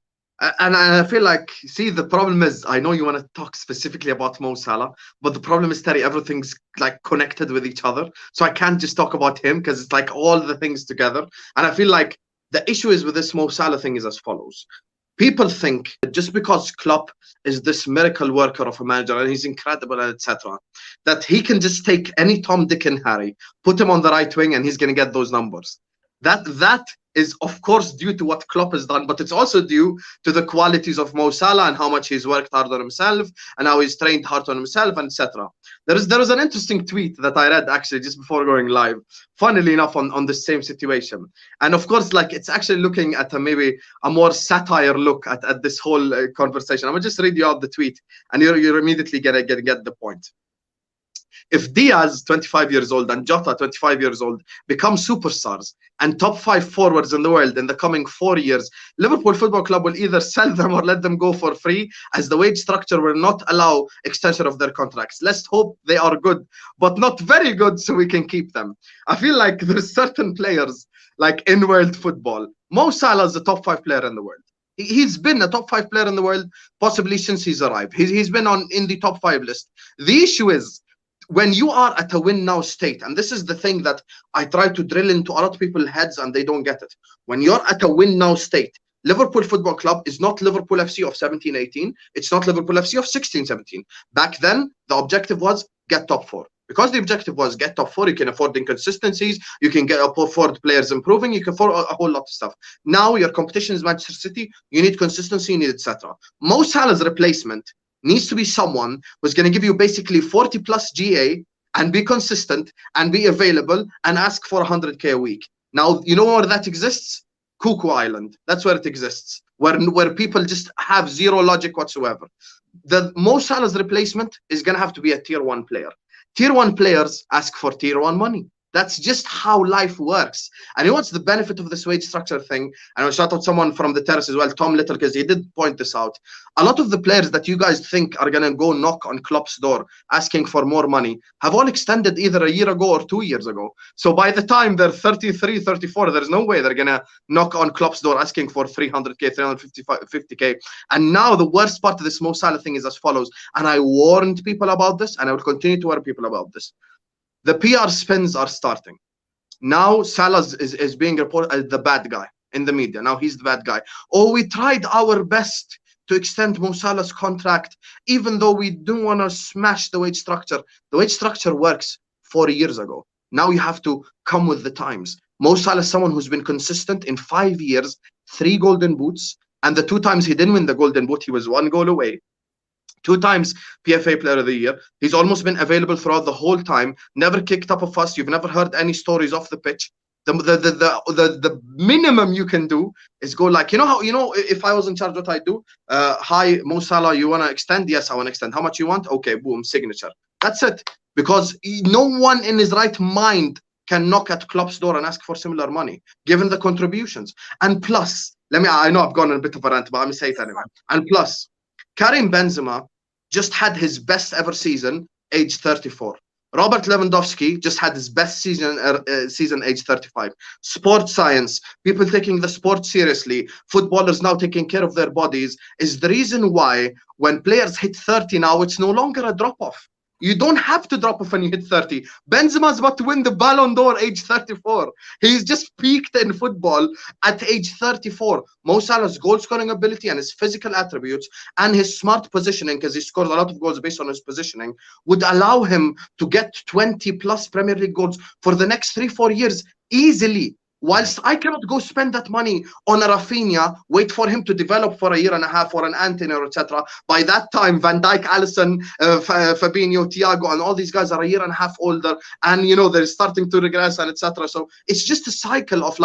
and I feel like, see, the problem is, I know you want to talk specifically about Mo Salah, but the problem is, Terry, everything's like connected with each other. So I can't just talk about him because it's like all the things together. And I feel like the issue is with this Mo Salah thing is as follows. People think that just because Klopp is this miracle worker of a manager and he's incredible, etc., that he can just take any Tom, Dick, and Harry, put him on the right wing, and he's going to get those numbers. That is, of course, due to what Klopp has done, but it's also due to the qualities of Mo Salah and how much he's worked hard on himself and how he's trained hard on himself, etc. There was an interesting tweet that I read actually just before going live, funnily enough, on the same situation. And of course, like, it's actually looking at maybe a more satire look at this whole conversation. I'm gonna just read you out the tweet, and you're immediately gonna get the point. If Diaz, 25 years old, and Jota, 25 years old, become superstars and top 5 forwards in the world in the coming 4 years, Liverpool Football Club will either sell them or let them go for free, as the wage structure will not allow extension of their contracts. Let's hope they are good, but not very good, so we can keep them. I feel like there's certain players, like in world football. Mo Salah is a top 5 player in the world. He's been a top 5 player in the world possibly since he's arrived. He's been in the top 5 list. The issue is, when you are at a win now state, and this is the thing that I try to drill into a lot of people's heads and they don't get it. When you're at a win now state, Liverpool Football Club is not Liverpool FC of 17-18. It's not Liverpool FC of 16-17. Back then, the objective was get top 4. Because the objective was get top 4, you can afford inconsistencies, you can afford players improving, you can afford a whole lot of stuff. Now your competition is Manchester City, you need consistency, you need etc. Mo Salah's replacement needs to be someone who's going to give you basically 40 plus GA and be consistent and be available and ask for 100k a week. Now, you know where that exists? Cuckoo Island. That's where it exists, where people just have zero logic whatsoever. The Mo Salah's replacement is going to have to be a tier 1 player. Tier 1 players ask for tier 1 money. That's just how life works. And you know what's the benefit of this wage structure thing? And I'll shout out someone from the terrace as well, Tom Little, because he did point this out. A lot of the players that you guys think are going to go knock on Klopp's door asking for more money have all extended either a year ago or 2 years ago. So by the time they're 33, 34, there's no way they're going to knock on Klopp's door asking for 300k, 350k. And now the worst part of this Mo Salah thing is as follows. And I warned people about this, and I will continue to warn people about this. The PR spins are starting. Now Salah is being reported as the bad guy in the media. Now he's the bad guy. Oh, we tried our best to extend Mo Salah's contract, even though we don't want to smash the wage structure. The wage structure works 4 years ago. Now you have to come with the times. Mo Salah is someone who's been consistent in 5 years, 3 golden boots, and the 2 times he didn't win the golden boot, he was 1 goal away. 2 times PFA Player of the Year. He's almost been available throughout the whole time. Never kicked up a fuss. You've never heard any stories off the pitch. The minimum you can do is go like, if I was in charge, what I'd do? Hi, Mo Salah, you want to extend? Yes, I want to extend. How much you want? Okay, boom, signature. That's it. Because no one in his right mind can knock at Klopp's door and ask for similar money, given the contributions. And plus, I know I've gone on a bit of a rant, but let me say it anyway. And plus, Karim Benzema just had his best ever season, age 34. Robert Lewandowski just had his best season, age 35. Sports science, people taking the sport seriously, footballers now taking care of their bodies, is the reason why when players hit 30 now, it's no longer a drop-off. You don't have to drop off when you hit 30. Benzema's about to win the Ballon d'Or age 34. He's just peaked in football at age 34. Mo Salah's goal-scoring ability and his physical attributes and his smart positioning, because he scores a lot of goals based on his positioning, would allow him to get 20-plus Premier League goals for the next 3-4 years easily. Whilst I cannot go spend that money on a Rafinha, wait for him to develop for a year and a half, or an Antony, or etc. By that time, Van Dijk, Alisson, Fabinho, Thiago, and all these guys are a year and a half older, and they're starting to regress and etc. So it's just a cycle of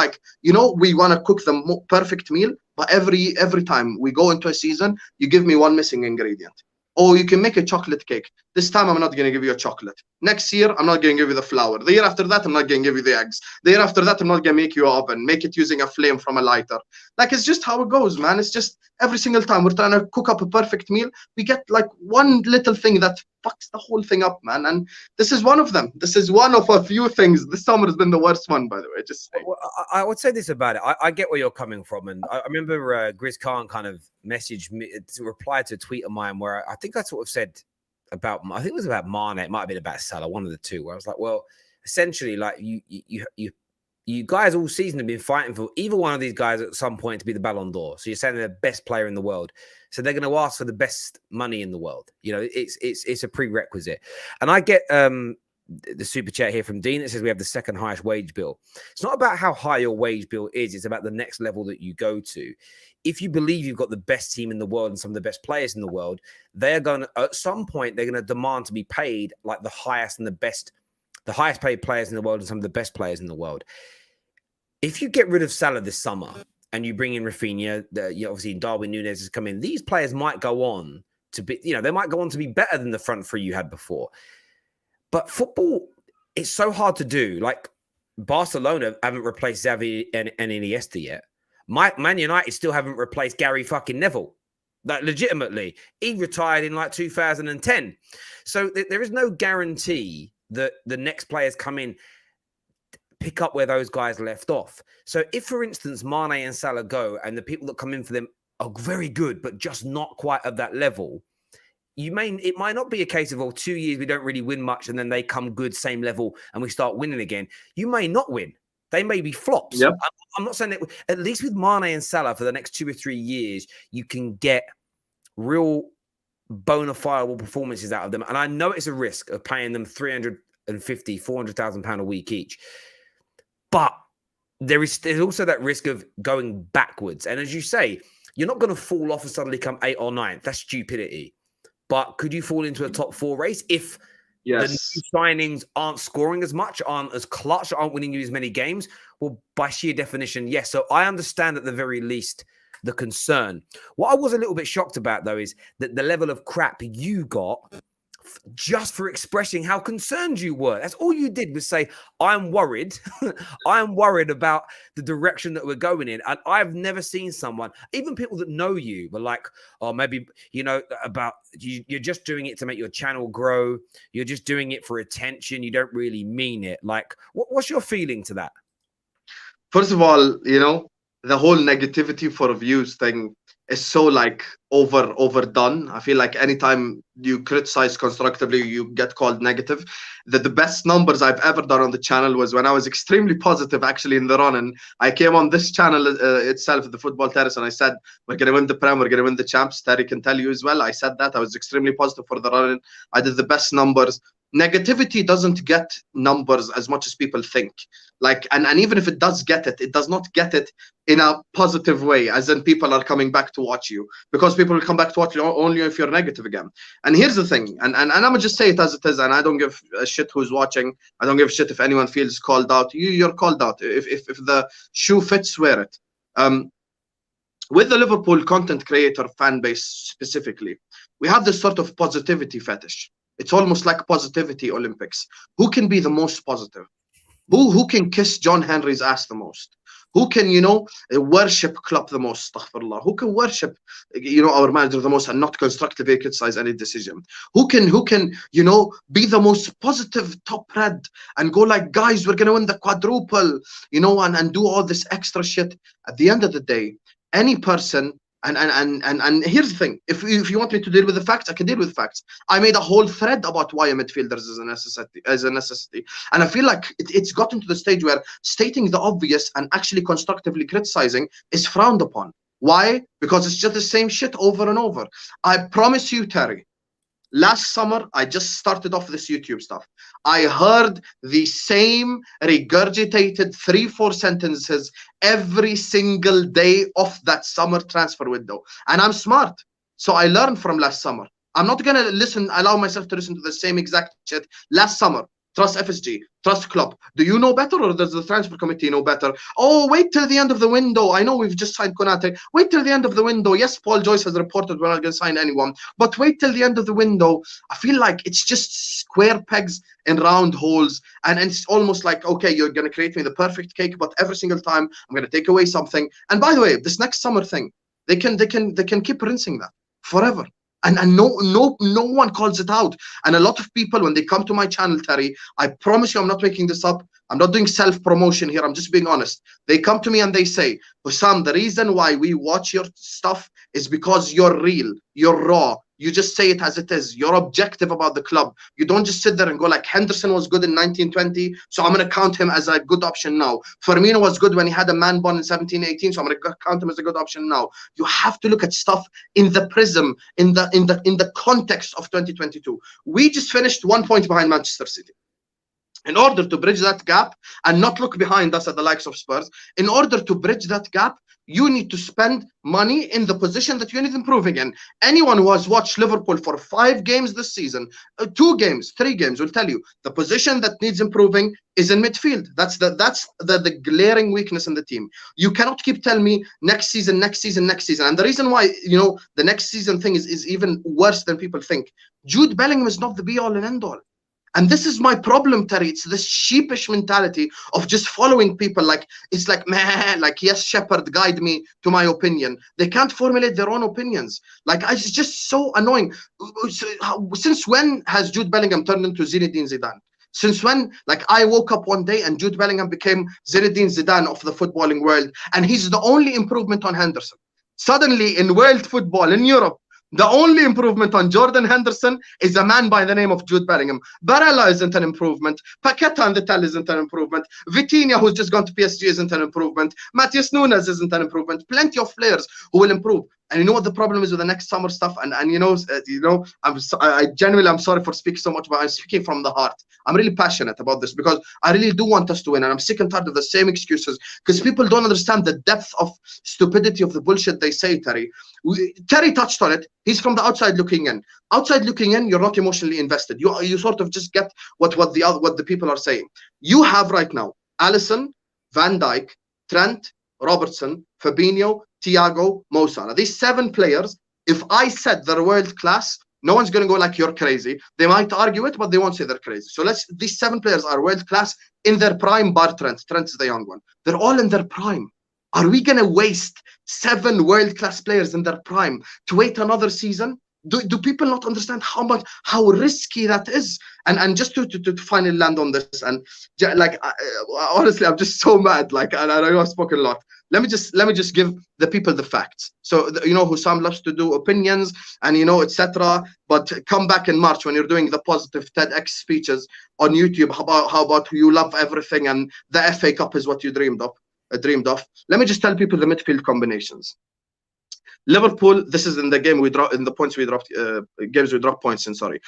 we want to cook the perfect meal, but every time we go into a season, you give me one missing ingredient. Or you can make a chocolate cake. This time, I'm not going to give you a chocolate. Next year, I'm not going to give you the flour. The year after that, I'm not going to give you the eggs. The year after that, I'm not going to make you an oven, make it using a flame from a lighter. It's just how it goes, man. It's just every single time we're trying to cook up a perfect meal, we get one little thing that fucks the whole thing up, man. And this is one of them. This is one of a few things. This summer has been the worst one, by the way. Just saying. Well, I would say this about it. I get where you're coming from. And I remember Grizz Khan kind of messaged me to reply to a tweet of mine where I think I sort of said about, I think it was about Mane, it might have been about Salah, one of the two, where I was like, well, essentially, you guys all season have been fighting for either one of these guys at some point to be the Ballon d'Or. So you're saying they're the best player in the world. So they're going to ask for the best money in the world. It's a prerequisite. And I get the super chat here from Dean that says we have the second highest wage bill. It's not about how high your wage bill is. It's about the next level that you go to. If you believe you've got the best team in the world and some of the best players in the world, they're going to, at some point, they're going to demand to be paid like the highest paid players in the world and some of the best players in the world. If you get rid of Salah this summer and you bring in Rafinha, obviously Darwin Núñez has come in, these players might go on to be, they might go on to be better than the front three you had before. But football, it's so hard to do. Like Barcelona haven't replaced Xavi and Iniesta yet. Man United still haven't replaced Gary fucking Neville. Like legitimately, he retired in like 2010. So there is no guarantee that the next players come in, pick up where those guys left off. So if, for instance, Mane and Salah go and the people that come in for them are very good, but just not quite at that level, it might not be a case of, 2 years we don't really win much and then they come good, same level, and we start winning again. You may not win. They may be flops. Yep. I'm not saying that, at least with Mane and Salah for the next 2 or 3 years, you can get real bona fide performances out of them. And I know it's a risk of paying them 350, 400,000 pounds a week each. But there's also that risk of going backwards. And as you say, you're not going to fall off and suddenly come 8th or 9th. That's stupidity. But could you fall into a top 4 race if the new signings aren't scoring as much, aren't as clutch, aren't winning you as many games? Well, by sheer definition, yes. So I understand at the very least the concern. What I was a little bit shocked about, though, is that the level of crap you got just for expressing how concerned you were. That's all you did was say, I'm worried. I'm worried about the direction that we're going in. And I've never seen someone, even people that know you, were like, oh, maybe, about you're just doing it to make your channel grow. You're just doing it for attention. You don't really mean it. Like, what's your feeling to that? First of all, the whole negativity for views thing is so overdone. I feel like anytime you criticize constructively, you get called negative. The best numbers I've ever done on the channel was when I was extremely positive actually in the run, and I came on this channel itself, the Football Terrace, and I said we're going to win the Prem, we're going to win the Champs. Terry can tell you as well. I said that I was extremely positive for the run. I did the best numbers. Negativity doesn't get numbers as much as people think. And even if it does get it, it does not get it in a positive way, as in people are coming back to watch you, because people will come back to watch you only if you're negative again. And here's the thing, and I'm gonna just say it as it is, and I don't give a shit who's watching. I don't give a shit if anyone feels called out. You're called out. If the shoe fits, wear it. With the Liverpool content creator fan base specifically, we have this sort of positivity fetish. It's almost like positivity Olympics. Who can be the most positive? Who can kiss John Henry's ass the most? Who can, worship Klopp the most? Astaghfirullah. Who can worship, our manager the most and not constructively criticize any decision? Who can, be the most positive top red and go like, guys, we're gonna win the quadruple, and do all this extra shit? At the end of the day, any person. And here's the thing: if you want me to deal with the facts, I can deal with the facts. I made a whole thread about why a midfielder is a necessity, and I feel like it's gotten to the stage where stating the obvious and actually constructively criticizing is frowned upon. Why? Because it's just the same shit over and over. I promise you, Terry. Last summer, I just started off this YouTube stuff. I heard the same regurgitated 3-4 sentences every single day of that summer transfer window. And I'm smart. So I learned from last summer. I'm not going to allow myself to listen to the same exact shit last summer. Trust FSG, trust Klopp. Do you know better, or does the transfer committee know better? Oh, wait till the end of the window. I know we've just signed Konate. Wait till the end of the window. Yes, Paul Joyce has reported we're not going to sign anyone, but wait till the end of the window. I feel like it's just square pegs in round holes, and it's almost like, okay, you're going to create me the perfect cake, but every single time I'm going to take away something. And by the way, this next summer thing, they can keep rinsing that forever. And no one calls it out. And a lot of people, when they come to my channel, Terry, I promise you I'm not making this up. I'm not doing self-promotion here. I'm just being honest. They come to me and they say, Hussam, the reason why we watch your stuff is because you're real, you're raw. You just say it as it is. You're objective about the club. You don't just sit there and go like, Henderson was good in 1920, so I'm going to count him as a good option now. Firmino was good when he had a man bun in 1718, so I'm going to count him as a good option now. You have to look at stuff in the prism, in the context of 2022. We just finished 1 point behind Manchester City. In order to bridge that gap and not look behind us at the likes of Spurs, in order to bridge that gap, you need to spend money in the position that you need improving in. Anyone who has watched Liverpool for 5 games this season, 2 games, 3 games, will tell you the position that needs improving is in midfield. That's the glaring weakness in the team. You cannot keep telling me next season. And the reason why, the next season thing is even worse than people think. Jude Bellingham is not the be all and end all. And this is my problem, Terry. It's this sheepish mentality of just following people. Like, it's like, man, like, yes, shepherd, guide me to my opinion. They can't formulate their own opinions. Like, it's just so annoying. Since when has Jude Bellingham turned into Zinedine Zidane? Since when, like, I woke up one day and Jude Bellingham became Zinedine Zidane of the footballing world, and he's the only improvement on Henderson. Suddenly, in world football, in Europe, the only improvement on Jordan Henderson is a man by the name of Jude Bellingham. Barella isn't an improvement. Paqueta and Vital isn't an improvement. Vitinha, who's just gone to PSG, isn't an improvement. Matheus Nunes isn't an improvement. Plenty of players who will improve. And you know what the problem is with the next summer stuff? And I genuinely, I'm sorry for speaking so much, but I'm speaking from the heart. I'm really passionate about this because I really do want us to win. And I'm sick and tired of the same excuses because people don't understand the depth of stupidity of the bullshit they say, Terry. Terry touched on it. He's from the outside looking in. Outside looking in, you're not emotionally invested. You sort of just get what the people are saying. You have right now Alisson, Van Dijk, Trent, Robertson, Fabinho, Thiago, Mo Salah. These 7 players, if I said they're world class, no one's going to go like, you're crazy. They might argue it, but they won't say they're crazy. So these 7 players are world class in their prime, bar Trent. Trent is the young one. They're all in their prime. Are we going to waste 7 world class players in their prime to wait another season? Do people not understand how risky that is? And just to finally land on this, and like, honestly, I'm just so mad. Like, and I know I've spoken a lot. Let me just give the people the facts. So HUSAM loves to do opinions and etc. But come back in March when you're doing the positive TEDx speeches on YouTube. How about you love everything and the FA Cup is what you dreamed of. Let me just tell people the midfield combinations. Liverpool, this is in the game we dropped, in the points we dropped, games we dropped points in, sorry.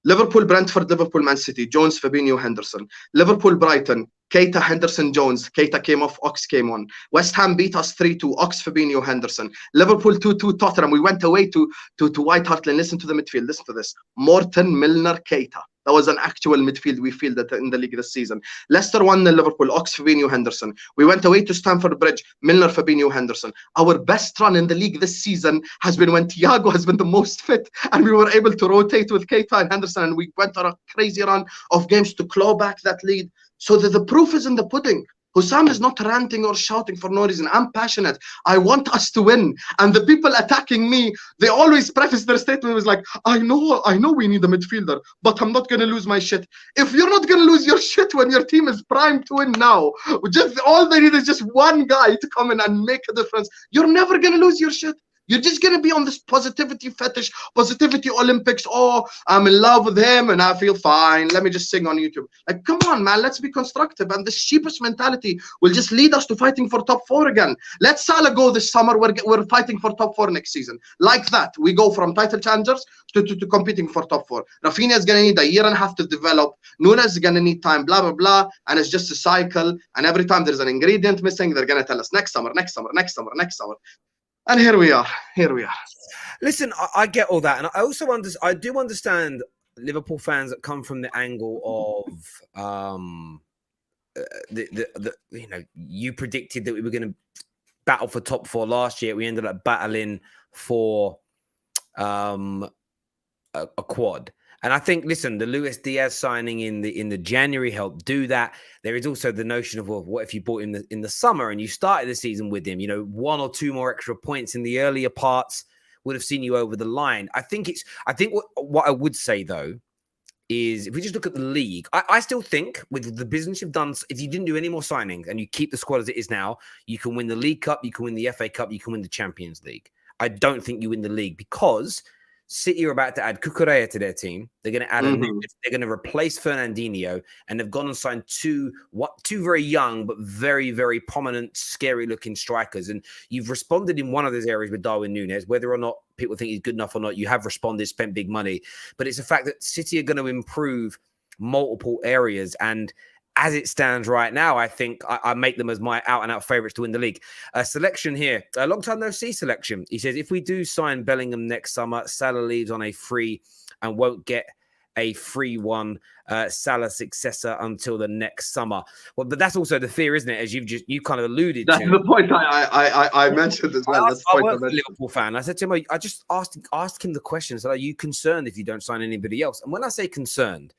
Liverpool, Brentford, Liverpool, Man City, Jones, Fabinho, Henderson. Liverpool, Brighton, Keita, Henderson, Jones. Keita came off, Ox came on. West Ham beat us 3-2, Ox, Fabinho, Henderson. Liverpool 2-2, Tottenham. We went away to White Hart Lane. Listen to the midfield, listen to this. Morton, Milner, Keita. That was an actual midfield we fielded in the league this season. Leicester 1-0 Liverpool, Ox, Fabinho, Henderson. We went away to Stamford Bridge, Milner, Fabinho, Henderson. Our best run in the league this season has been when Thiago has been the most fit and we were able to rotate with Keita and Henderson, and we went on a crazy run of games to claw back that lead. So the proof is in the pudding. HUSAM is not ranting or shouting for no reason. I'm passionate. I want us to win. And the people attacking me, they always preface their statement with like, I know we need a midfielder, but I'm not going to lose my shit. If you're not going to lose your shit when your team is primed to win now, just all they need is just one guy to come in and make a difference. You're never going to lose your shit. You're just going to be on this positivity fetish, positivity Olympics. Oh, I'm in love with him and I feel fine. Let me just sing on YouTube. Like, come on, man, let's be constructive. And this cheapest mentality will just lead us to fighting for top 4 again. Let Salah go this summer. We're fighting for top 4 next season. Like that, we go from title challengers to competing for top 4. Rafinha is going to need a year and a half to develop. Nunes is going to need time, blah, blah, blah. And it's just a cycle. And every time there's an ingredient missing, they're going to tell us next summer, next summer, next summer, next summer. And here we are. Listen, I get all that, and I also I do understand Liverpool fans that come from the angle of you predicted that we were going to battle for top 4 last year. We ended up battling for a quad. And I think, listen, the Luis Diaz signing in the January helped do that. There is also the notion of, well, what if you bought him in the summer and you started the season with him? 1 or 2 more extra points in the earlier parts would have seen you over the line. I think what I would say though is, if we just look at the league, I still think with the business you've done, if you didn't do any more signings and you keep the squad as it is now, you can win the League Cup, you can win the FA Cup, you can win the Champions League. I don't think you win the league because City are about to add Cucurella to their team. They're going to add they're going to replace Fernandinho, and they've gone and signed two very young but very, very prominent, scary-looking strikers. And you've responded in one of those areas with Darwin Núñez. Whether or not people think he's good enough or not, you have responded, spent big money. But it's a fact that City are going to improve multiple areas, and as it stands right now, I think I make them as my out-and-out favourites to win the league. Selection here. A long time no see selection. He says, if we do sign Bellingham next summer, Salah leaves on a free and won't get a free one, Salah successor until the next summer. Well, but that's also the fear, isn't it? As you kind of alluded to. That's the point I mentioned as well. I work with a Liverpool fan. I said to him, I just asked him the question. So, are you concerned if you don't sign anybody else? And when I say concerned,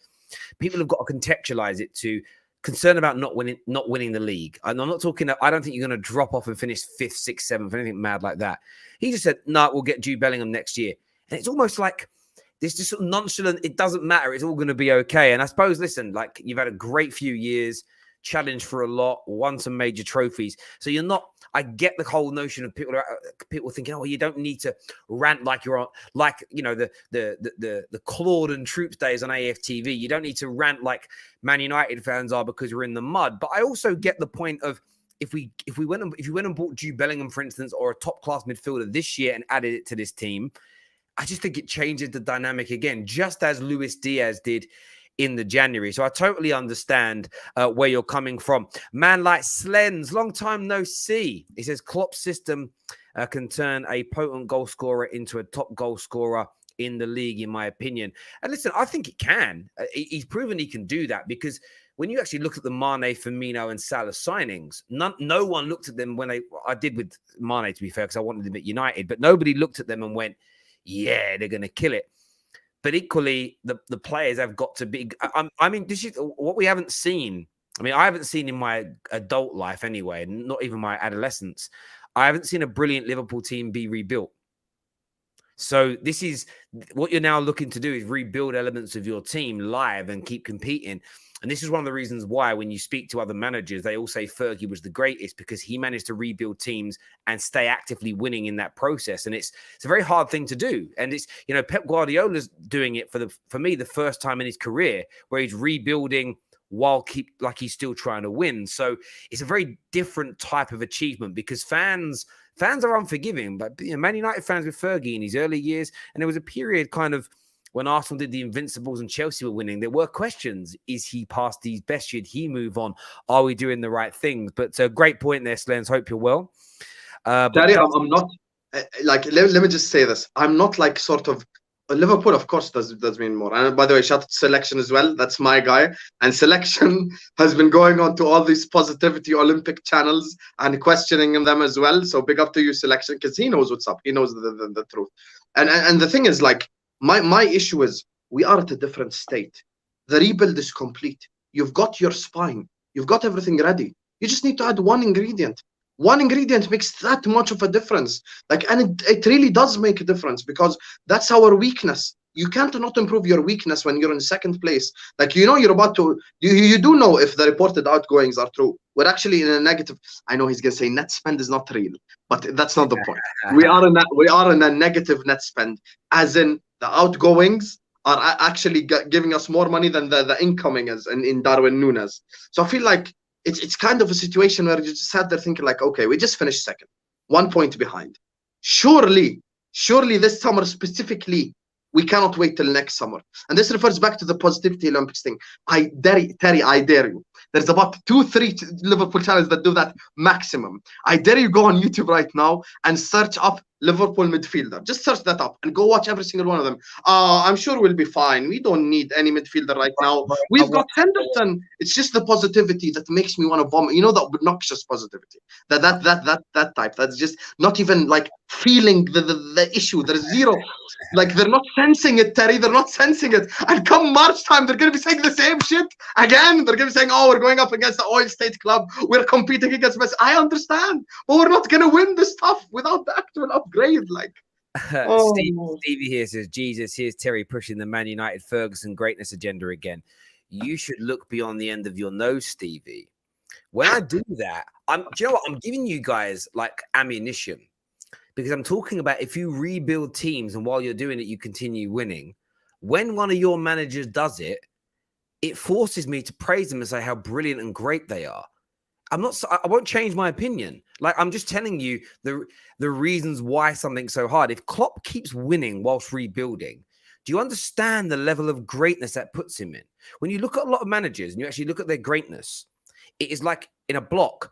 people have got to contextualize it to concern about not winning the league. And I'm not talking, I don't think you're going to drop off and finish 5th, 6th, 7th, anything mad like that. He just said, no, we'll get Jude Bellingham next year. And it's almost like this just sort of nonchalant, it doesn't matter, it's all going to be okay. And I suppose, listen, like you've had a great few years, challenged for a lot, won some major trophies. So you're not, I get the whole notion of people thinking, oh, you don't need to rant like you're on, like, you know, the Claude and Troops days on AFTV. You don't need to rant like Man United fans are because we're in the mud. But I also get the point of if you went and bought Jude Bellingham, for instance, or a top class midfielder this year and added it to this team, I just think it changes the dynamic again, just as Luis Diaz did in the January. So I totally understand where you're coming from. Man like Slens, long time no see. He says Klopp's system can turn a potent goal scorer into a top goal scorer in the league, in my opinion. And listen, I think it can. He's proven he can do that because when you actually look at the Mane, Firmino and Salah signings, no one looked at them I did with Mane, to be fair, because I wanted them at United, but nobody looked at them and went, yeah, they're going to kill it. But equally, the players have got to be. I mean, this is what we haven't seen. I mean, I haven't seen in my adult life anyway, not even my adolescence. I haven't seen a brilliant Liverpool team be rebuilt. So this is what you're now looking to do, is rebuild elements of your team live and keep competing. And this is one of the reasons why when you speak to other managers, they all say Fergie was the greatest because he managed to rebuild teams and stay actively winning in that process. And it's a very hard thing to do. And it's, you know, Pep Guardiola's doing it for me, the first time in his career where he's rebuilding while he's still trying to win. So it's a very different type of achievement because fans are unforgiving. But you know, Man United fans with Fergie in his early years, and there was a period kind of when Arsenal did the Invincibles and Chelsea were winning, there were questions. Is he past his best? Should he move on? Are we doing the right things? But a great point there, Slens. Hope you're well. Daddy, I'm not, like, let me just say this. I'm not like sort of, Liverpool, of course, does mean more. And by the way, shout out to Selection as well. That's my guy. And Selection has been going on to all these positivity Olympic channels and questioning them as well. So big up to you, Selection, because he knows what's up. He knows the truth. And the thing is, like, my issue is we are at a different state. The rebuild is complete. You've got your spine. You've got everything ready. You just need to add one ingredient. One ingredient makes that much of a difference. Like, and it really does make a difference because that's our weakness. You can't not improve your weakness when you're in second place. Like, you know, you're about to, you do know if the reported outgoings are true. We're actually in a negative. I know he's going to say net spend is not real, but that's not the point. We are in a negative net spend, as in the outgoings are actually giving us more money than the incoming is in Darwin Núñez. So I feel like it's kind of a situation where you just sat there thinking like, okay, we just finished second, 1 point behind. Surely this summer specifically, we cannot wait till next summer. And this refers back to the positivity Olympics thing. Terry, I dare you. There's about 2-3 Liverpool channels that do that maximum. I dare you go on YouTube right now and search up Liverpool midfielder. Just search that up and go watch every single one of them. I'm sure we'll be fine. We don't need any midfielder right now. We've got Henderson. It's just the positivity that makes me want to vomit. You know, that obnoxious positivity. That type. That's just not even like feeling the issue. There's zero. Like, they're not sensing it, Terry. They're not sensing it. And come March time, they're going to be saying the same shit again. They're going to be saying, oh, we're going up against the Oil State Club. We're competing against Messi. I understand. But we're not going to win this stuff without the actual upgrade. Like, Stevie here says, Jesus, here's Terry pushing the Man United Ferguson greatness agenda again. You should look beyond the end of your nose, Stevie. When I do that, do you know what? I'm giving you guys like ammunition. Because I'm talking about if you rebuild teams and while you're doing it, you continue winning. When one of your managers does it, it forces me to praise them and say how brilliant and great they are. I won't change my opinion. Like, I'm just telling you the reasons why something's so hard. If Klopp keeps winning whilst rebuilding, do you understand the level of greatness that puts him in? When you look at a lot of managers and you actually look at their greatness, it is like in a block.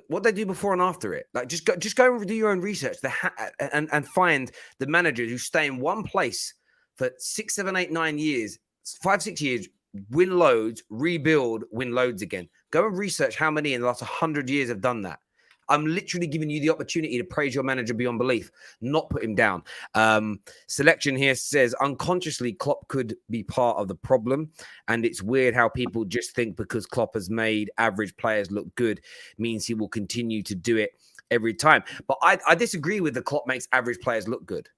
What they do before and after it, like just go and do your own research and find the managers who stay in one place for 6, 7, 8, 9 years, 5, 6 years, win loads, rebuild, win loads again. Go and research how many in the last 100 years have done that. I'm literally giving you the opportunity to praise your manager beyond belief, not put him down. Selection here says, unconsciously, Klopp could be part of the problem. And it's weird how people just think because Klopp has made average players look good means he will continue to do it every time. But I disagree with the Klopp makes average players look good.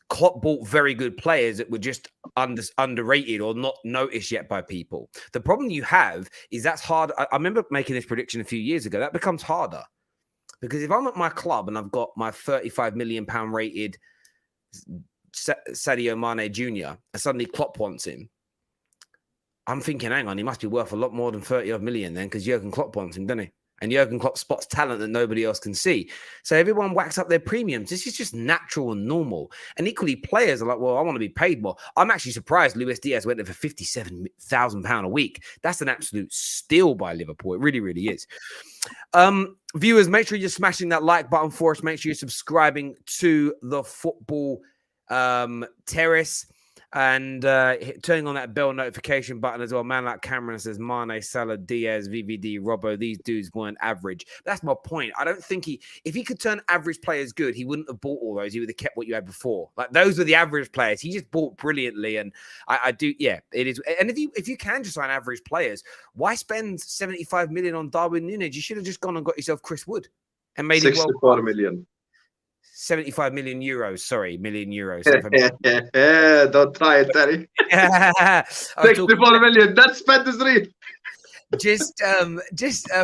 Klopp bought very good players that were just underrated or not noticed yet by people. The problem you have is that's hard. I remember making this prediction a few years ago. That becomes harder because if I'm at my club and I've got my £35 million rated Sadio Mane Jr. and suddenly Klopp wants him, I'm thinking, hang on, he must be worth a lot more than 30 odd million then because Jurgen Klopp wants him, doesn't he? And Jurgen Klopp spots talent that nobody else can see. So everyone whacks up their premiums. This is just natural and normal. And equally, players are like, well, I want to be paid more. I'm actually surprised Luis Diaz went there for £57,000 a week. That's an absolute steal by Liverpool. It really, really is. Viewers, make sure you're smashing that like button for us. Make sure you're subscribing to the Football Terrace. And turning on that bell notification button as well. Man like Cameron says, Mane, Salah, Diaz, VVD, Robbo, these dudes weren't average. That's my point. I don't think if he could turn average players good, he wouldn't have bought all those. He would have kept what you had before. Like those were the average players. He just bought brilliantly. And I do, yeah, it is. And if you can just sign average players, why spend 75 million on Darwin Núñez? You should have just gone and got yourself Chris Wood and made 64 million. 75 million euros. Sorry, million euros. Don't try it, Terry. 64 million. That spend is real. Just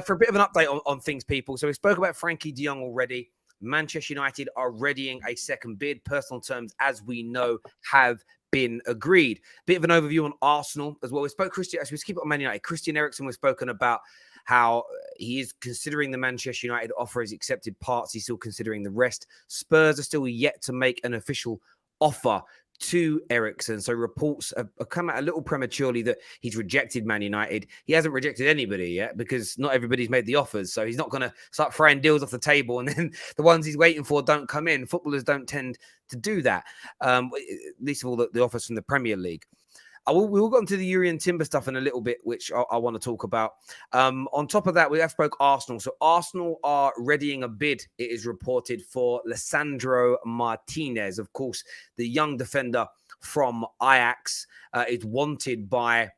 for a bit of an update on things, people. So we spoke about Frenkie de Jong already. Manchester United are readying a second bid. Personal terms, as we know, have been agreed. Bit of an overview on Arsenal as well. We spoke Christian. As we keep it on Man United, Christian Eriksen was spoken about how he is considering the Manchester United offer has accepted parts. He's still considering the rest. Spurs are still yet to make an official offer to Eriksen. So reports have come out a little prematurely that he's rejected Man United. He hasn't rejected anybody yet because not everybody's made the offers. So he's not going to start throwing deals off the table and then the ones he's waiting for don't come in. Footballers don't tend to do that. Least of all the offers from the Premier League. We will go into the Urian Timber stuff in a little bit, which I want to talk about. On top of that, we have spoke Arsenal. So Arsenal are readying a bid, it is reported, for Lisandro Martinez. Of course, the young defender from Ajax is wanted by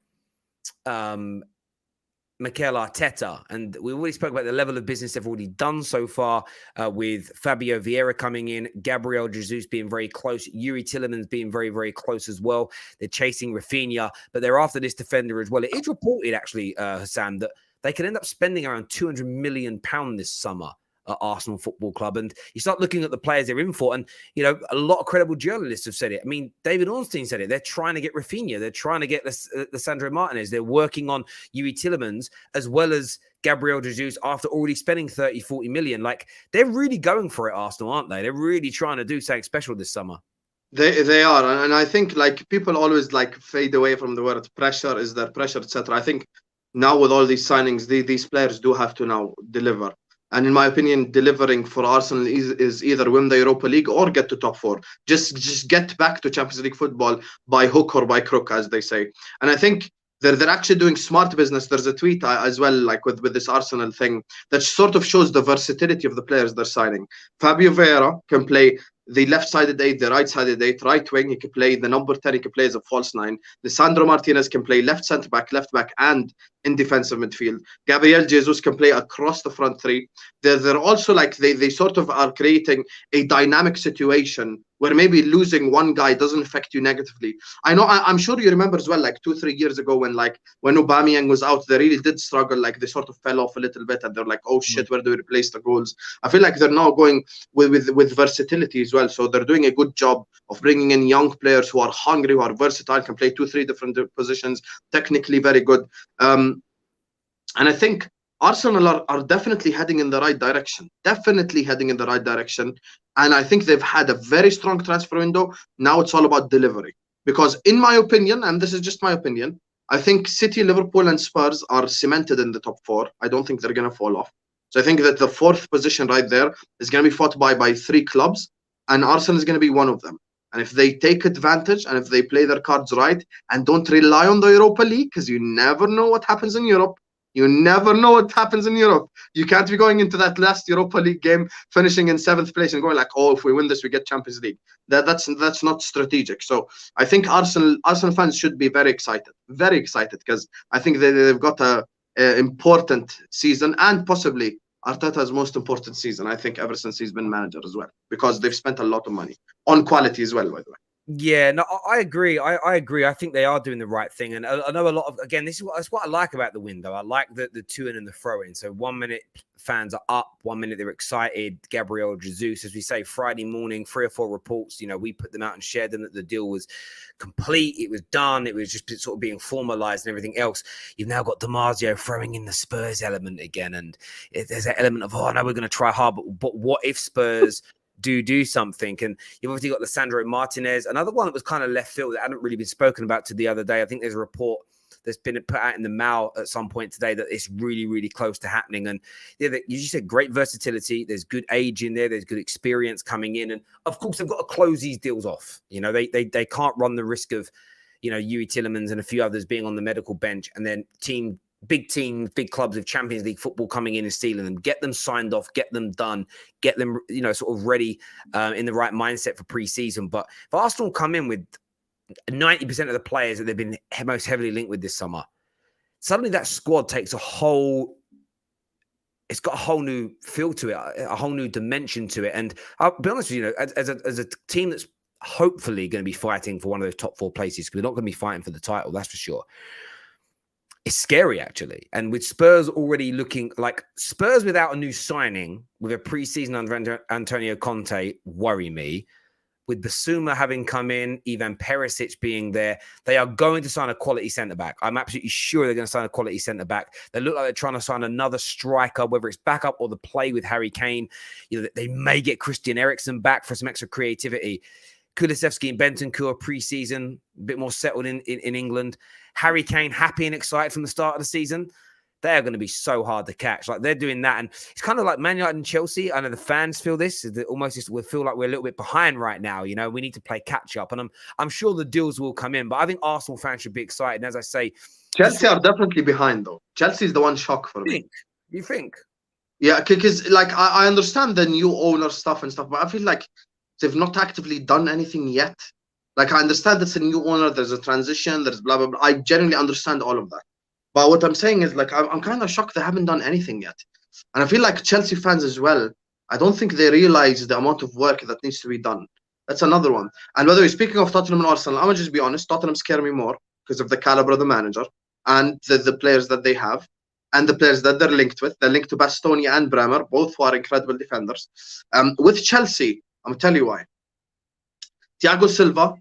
Mikel Arteta, and we already spoke about the level of business they've already done so far with Fabio Vieira coming in, Gabriel Jesus being very close, Yuri Tielemans being very, very close as well. They're chasing Rafinha, but they're after this defender as well. It is reported, actually, HUSAM, that they could end up spending around £200 million this summer at Arsenal Football Club. And you start looking at the players they're in for, and, you know, a lot of credible journalists have said it. I mean, David Ornstein said it. They're trying to get Rafinha. They're trying to get Lisandro Martinez. They're working on Yuri Tielemans as well as Gabriel Jesus after already spending 30, 40 million. Like, they're really going for it, Arsenal, aren't they? They're really trying to do something special this summer. They are. And I think, like, people always, like, fade away from the word pressure. Is there pressure, etc.? I think now with all these signings, these players do have to now deliver. And in my opinion, delivering for Arsenal is either win the Europa League or get to top four. Just get back to Champions League football by hook or by crook, as they say. And I think they're actually doing smart business. There's a tweet as well, like with this Arsenal thing, that sort of shows the versatility of the players they're signing. Fabio Vieira can play the left-sided 8, the right-sided 8, right wing. He can play the number 10. He can play as a false 9. Lisandro Martinez can play left centre-back, left-back, and in defensive midfield. Gabriel Jesus can play across the front three. They're also, like, they sort of are creating a dynamic situation where maybe losing one guy doesn't affect you negatively. I'm sure you remember as well, like 2-3 years ago when Aubameyang was out, they really did struggle. Like, they sort of fell off a little bit, and they're like, oh shit, where do we replace the goals? I feel like they're now going with versatility as well. So they're doing a good job of bringing in young players who are hungry, who are versatile, can play 2-3 different positions, technically very good. And I think Arsenal are definitely heading in the right direction. And I think they've had a very strong transfer window. Now it's all about delivery. Because in my opinion, and this is just my opinion, I think City, Liverpool, and Spurs are cemented in the top 4. I don't think they're going to fall off. So I think that the 4th position right there is going to be fought by 3 clubs, and Arsenal is going to be one of them. And if they take advantage and if they play their cards right and don't rely on the Europa League, because you never know what happens in Europe, You never know what happens in Europe. You can't be going into that last Europa League game, finishing in 7th place and going like, oh, if we win this, we get Champions League. That's not strategic. So I think Arsenal fans should be very excited, because I think they've got a important season, and possibly Arteta's most important season, I think, ever since he's been manager as well, because they've spent a lot of money on quality as well, by the way. Yeah, no, I agree. I agree. I think they are doing the right thing. And I know a lot of, again, that's what I like about the window. I like the to in and the throw in. So 1 minute fans are up, 1 minute they're excited. Gabriel Jesus, as we say, Friday morning, 3 or 4 reports, we put them out and shared them that the deal was complete. It was done. It was just sort of being formalized and everything else. You've now got DiMarzio throwing in the Spurs element again. And there's that element of, I know we're going to try hard, but what if Spurs do something? And you've obviously got Lisandro Martinez, another one that was kind of left field that hadn't really been spoken about to the other day. I think there's a report that's been put out in the Mail at some point today that it's really, really close to happening. And yeah, you just said great versatility. There's good age in there. There's good experience coming in. And of course, they've got to close these deals off. They can't run the risk of, Yuri Tillemans and a few others being on the medical bench, and then big clubs of Champions League football coming in and stealing them. Get them signed off, get them done, get them, sort of ready in the right mindset for pre-season. But if Arsenal come in with 90% of the players that they've been most heavily linked with this summer, suddenly that squad takes it's got a whole new feel to it, a whole new dimension to it. And I'll be honest with you, as a team that's hopefully going to be fighting for one of those top 4 places, because we're not going to be fighting for the title, that's for sure. It's scary, actually. And with Spurs already looking like Spurs without a new signing, with a preseason under Antonio Conte, worry me. With Basuma having come in, Ivan Perisic being there, they are going to sign a quality centre-back. I'm absolutely sure they're going to sign a quality centre-back. They look like they're trying to sign another striker, whether it's backup or the play with Harry Kane. They may get Christian Eriksen back for some extra creativity. Kulusevski and Bentancur pre-season, a bit more settled in England. Harry Kane happy and excited from the start of the season. They are going to be so hard to catch. Like, they're doing that. And it's kind of like Man United and Chelsea. I know the fans feel this. We feel like we're a little bit behind right now. We need to play catch up. And I'm sure the deals will come in. But I think Arsenal fans should be excited. And as I say, Chelsea are definitely behind, though. Chelsea is the one shock for me. You think? Yeah, because I understand the new owner stuff and stuff, but I feel like they've not actively done anything yet. Like, I understand it's a new owner, there's a transition, there's blah, blah, blah. I genuinely understand all of that. But what I'm saying is, like, I'm kind of shocked they haven't done anything yet. And I feel like Chelsea fans as well, I don't think they realize the amount of work that needs to be done. That's another one. And by the way, speaking of Tottenham and Arsenal, I'm going to just be honest, Tottenham scare me more because of the caliber of the manager and the players that they have and the players that they're linked with. They're linked to Bastoni and Bremer, both who are incredible defenders. With Chelsea, I'm going to tell you why. Thiago Silva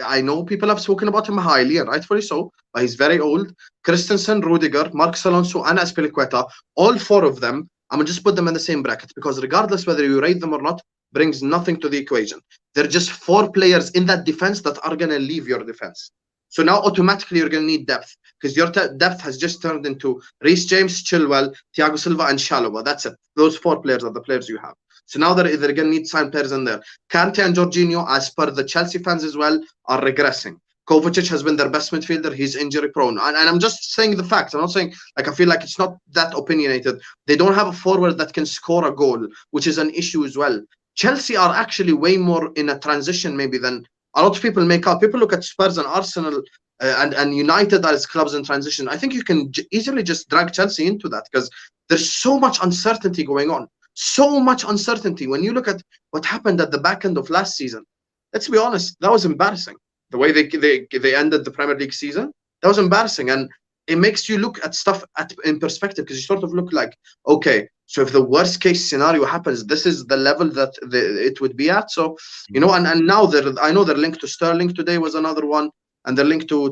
I know people have spoken about him highly, and rightfully so, but he's very old. Christensen, Rudiger, Marcos Alonso, and Azpilicueta, all 4 of them, I'm going to just put them in the same bracket, because regardless whether you rate them or not, brings nothing to the equation. They're just 4 players in that defense that are going to leave your defense. So now automatically you're going to need depth, because your depth has just turned into Reece James, Chilwell, Thiago Silva, and Chalobah. That's it. Those 4 players are the players you have. So now they're going to need sign players in there. Kante and Jorginho, as per the Chelsea fans as well, are regressing. Kovacic has been their best midfielder. He's injury prone. And I'm just saying the facts. I'm not saying, like, I feel like it's not that opinionated. They don't have a forward that can score a goal, which is an issue as well. Chelsea are actually way more in a transition maybe than a lot of people make out. People look at Spurs and Arsenal and United as clubs in transition. I think you can easily just drag Chelsea into that, because there's so much uncertainty going on. So much uncertainty. When you look at what happened at the back end of last season, let's be honest, that was embarrassing. The way they ended the Premier League season, that was embarrassing. And it makes you look at stuff in perspective, because you sort of look like, okay, so if the worst case scenario happens, this is the level that it would be at. So, and now I know they're linked to Sterling today was another one. And they're linked to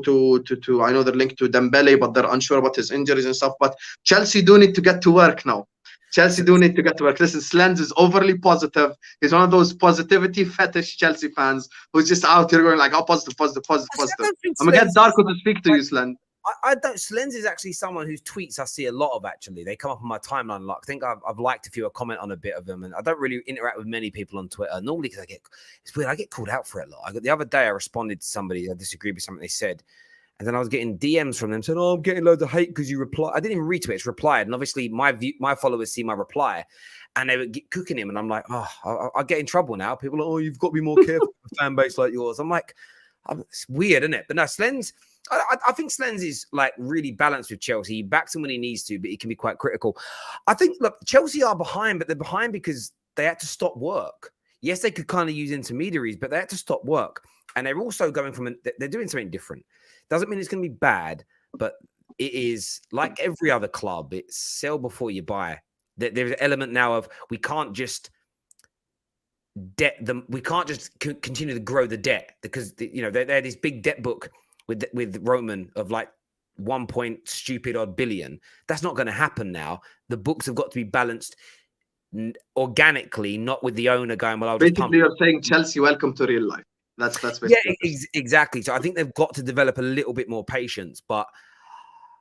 I know they're linked to Dembele, but they're unsure about his injuries and stuff. But Chelsea do need to get to work now. Chelsea do need to get to work. Listen, Slens is overly positive. He's one of those positivity fetish Chelsea fans who's just out here going like, oh, positive. I'm going to get Darko to speak to you, Slen. I don't. Slens is actually someone whose tweets I see a lot of, actually. They come up on my timeline. Like, I think I've liked a few, comment on a bit of them. And I don't really interact with many people on Twitter. Normally, because it's weird, I get called out for it a lot. The other day, I responded to somebody, I disagreed with something they said. And then I was getting DMs from them saying, "Oh, I'm getting loads of hate because you reply." I didn't even retweet; it's replied. And obviously, my followers see my reply, and they were cooking him. And I'm like, "Oh, I'll get in trouble now." People are, "Oh, you've got to be more careful with a fan base like yours." I'm like, it's weird, isn't it? But no, Slens. I think Slens is like really balanced with Chelsea. He backs him when he needs to, but he can be quite critical. I think, look, Chelsea are behind, but they're behind because they had to stop work. Yes, they could kind of use intermediaries, but they had to stop work. And they're also going from, they're doing something different. Doesn't mean it's going to be bad, but it is like every other club. It's sell before you buy. There's an element now of we can't just we can't just continue to grow the debt because they're this big debt book with Roman of like 1 point stupid odd billion. That's not going to happen now. The books have got to be balanced organically, not with the owner going, "Well, I'll just basically you're saying Chelsea, welcome to real life." That's basically exactly. So I think they've got to develop a little bit more patience. But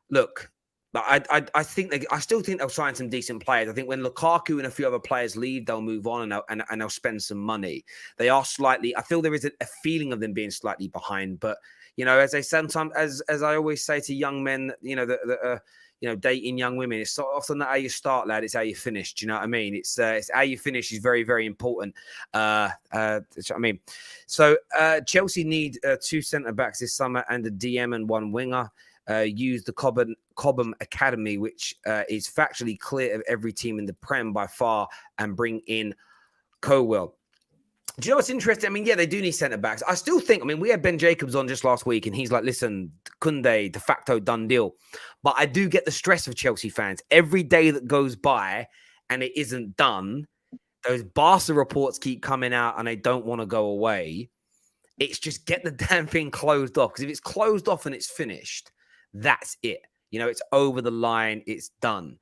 look, I think I still think they'll sign some decent players. I think when Lukaku and a few other players leave, they'll move on and they'll spend some money. They are slightly. I feel there is a feeling of them being slightly behind. But as they sometimes, as I always say to young men, that are dating young women, it's so often not how you start, lad. It's how you finish. Do you know what I mean? It's how you finish is very, very important. So Chelsea need 2 centre backs this summer and a DM and 1 winger. Use the Cobham Academy, which is factually clear of every team in the Prem by far, and bring in Colwell. Do you know what's interesting? I mean, yeah, they do need centre backs. I still think, we had Ben Jacobs on just last week, and he's like, "Listen, Koundé, de facto done deal." But I do get the stress of Chelsea fans. Every day that goes by and it isn't done, those Barca reports keep coming out and they don't want to go away. It's just get the damn thing closed off. Because if it's closed off and it's finished, that's it. It's over the line. It's done.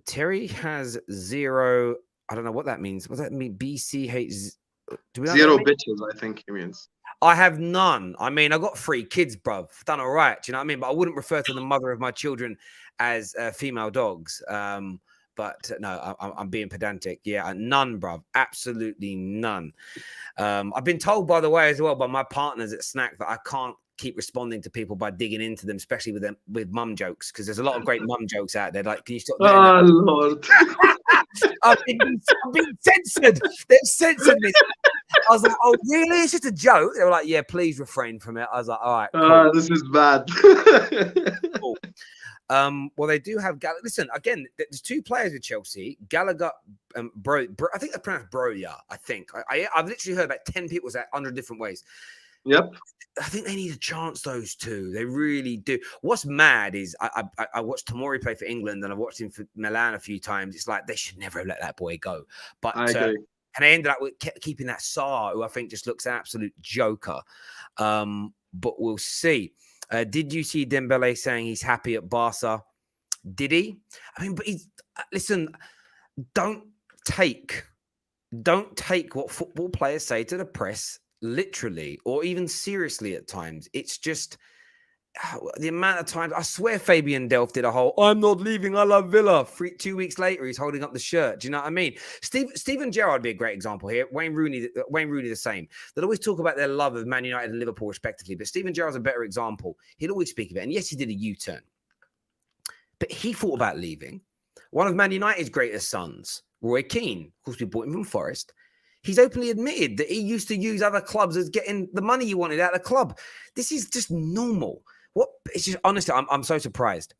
Terry has 0... I don't know what that means. What does that mean? BCH. Do we know 0 bitches, I think he means. I have none. I got 3 kids, bruv. Done all right. Do you know what I mean? But I wouldn't refer to the mother of my children as female dogs. But no, I'm being pedantic. Yeah, none, bruv. Absolutely none. I've been told, by the way, as well, by my partners at Snack that I can't keep responding to people by digging into them, especially with mum jokes, because there's a lot of great mum jokes out there. Like, can you stop doing that? Lord. I've been censored. They've censored me. I was like, "Oh, really? It's just a joke." They were like, "Yeah, please refrain from it." I was like, "All right, cool." This is bad. Cool. Well, they do have Gallagher. Listen, again, there's 2 players with Chelsea. Gallagher, bro. I think they're pronounced Broya. I think I've literally heard about 10 people say 100 different ways. Yep. I think they need a chance, those 2. They really do. What's mad is I watched Tomori play for England and I've watched him for Milan a few times. It's like they should never have let that boy go. But I agree. and they ended up with keeping that Sarr, who I think just looks an absolute joker. But we'll see. Did you see Dembele saying he's happy at Barca? Did he? But listen, don't take what football players say to the press literally or even seriously at times. It's just the amount of times. I swear Fabian Delph did a whole "I'm not leaving, I love Villa." 2 weeks later, he's holding up the shirt. Do you know what I mean? Steven Gerrard would be a great example here. Wayne Rooney the same. They'll always talk about their love of Man United and Liverpool respectively, but Steven Gerrard's a better example. He'd always speak of it. And yes, he did a U-turn, but he thought about leaving. One of Man United's greatest sons, Roy Keane, of course, we bought him from Forest. He's openly admitted that he used to use other clubs as getting the money he wanted out of the club. This is just normal. It's just, honestly, I'm so surprised.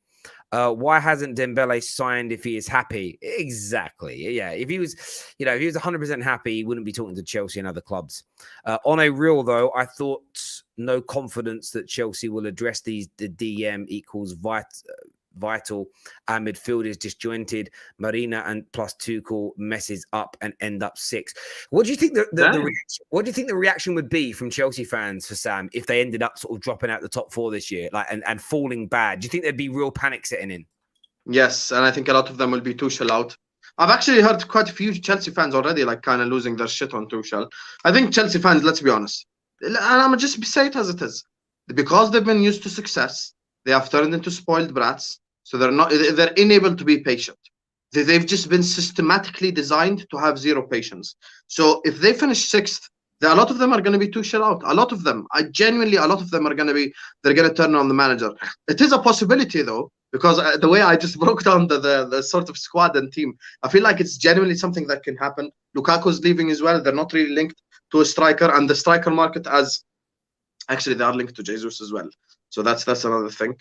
Why hasn't Dembele signed if he is happy? Exactly. Yeah. If he was 100% happy, he wouldn't be talking to Chelsea and other clubs. On a real though, I thought no confidence that Chelsea will address the DM equals vital. Our midfield is disjointed. Marina and plus Tuchel messes up and end up 6. What do you think what do you think the reaction would be from Chelsea fans for Sam if they ended up sort of dropping out the top 4 this year, and falling bad? Do you think there'd be real panic setting in? Yes, and I think a lot of them will be Tuchel out. I've actually heard quite a few Chelsea fans already kind of losing their shit on Tuchel. I think Chelsea fans, let's be honest, and I'm just say it as it is, because they've been used to success, they have turned into spoiled brats. So they're unable to be patient. They've just been systematically designed to have 0 patience. So if they finish 6th, A lot of them are going to be Tuchel out. A lot of them. A lot of them are going to be, they're going to turn on the manager. It is a possibility, though, because the way I just broke down the sort of squad and team, I feel like it's genuinely something that can happen. Lukaku's leaving as well. They're not really linked to a striker, and the striker market, as actually they are linked to Jesus as well. So that's another thing.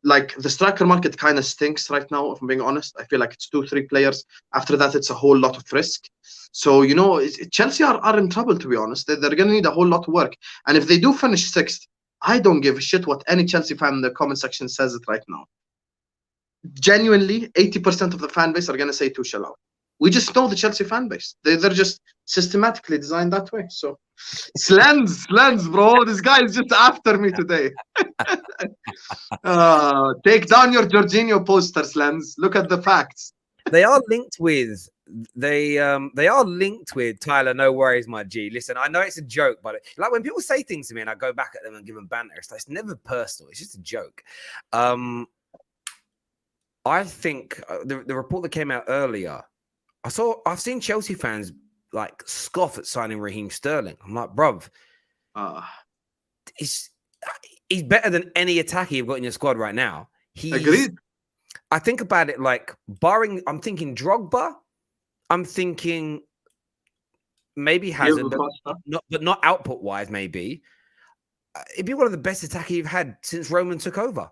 Like the striker market kind of stinks right now, if I'm being honest. I feel like it's 2-3 players. After that, it's a whole lot of risk. So, you know, Chelsea are in trouble, to be honest. They're going to need a whole lot of work. And if they do finish 6th, I don't give a shit what any Chelsea fan in the comment section says it right now. Genuinely, 80% of the fan base are going to say Tuchel out. We just know the Chelsea fan base. They're just systematically designed that way. So, Slens, bro. This guy is just after me today. Take down your Jorginho poster, Slens. Look at the facts. They are linked with Tyler. No worries, my G. Listen, I know it's a joke, but like when people say things to me and I go back at them and give them banter, it's never personal. It's just a joke. I think the report that came out earlier, I've seen Chelsea fans like scoff at signing Raheem Sterling. I'm like, bruv, he's better than any attacker you've got in your squad right now. Agreed. I think about it like I'm thinking Drogba. I'm thinking maybe Hazard, but not output-wise, maybe. It'd be one of the best attackers you've had since Roman took over.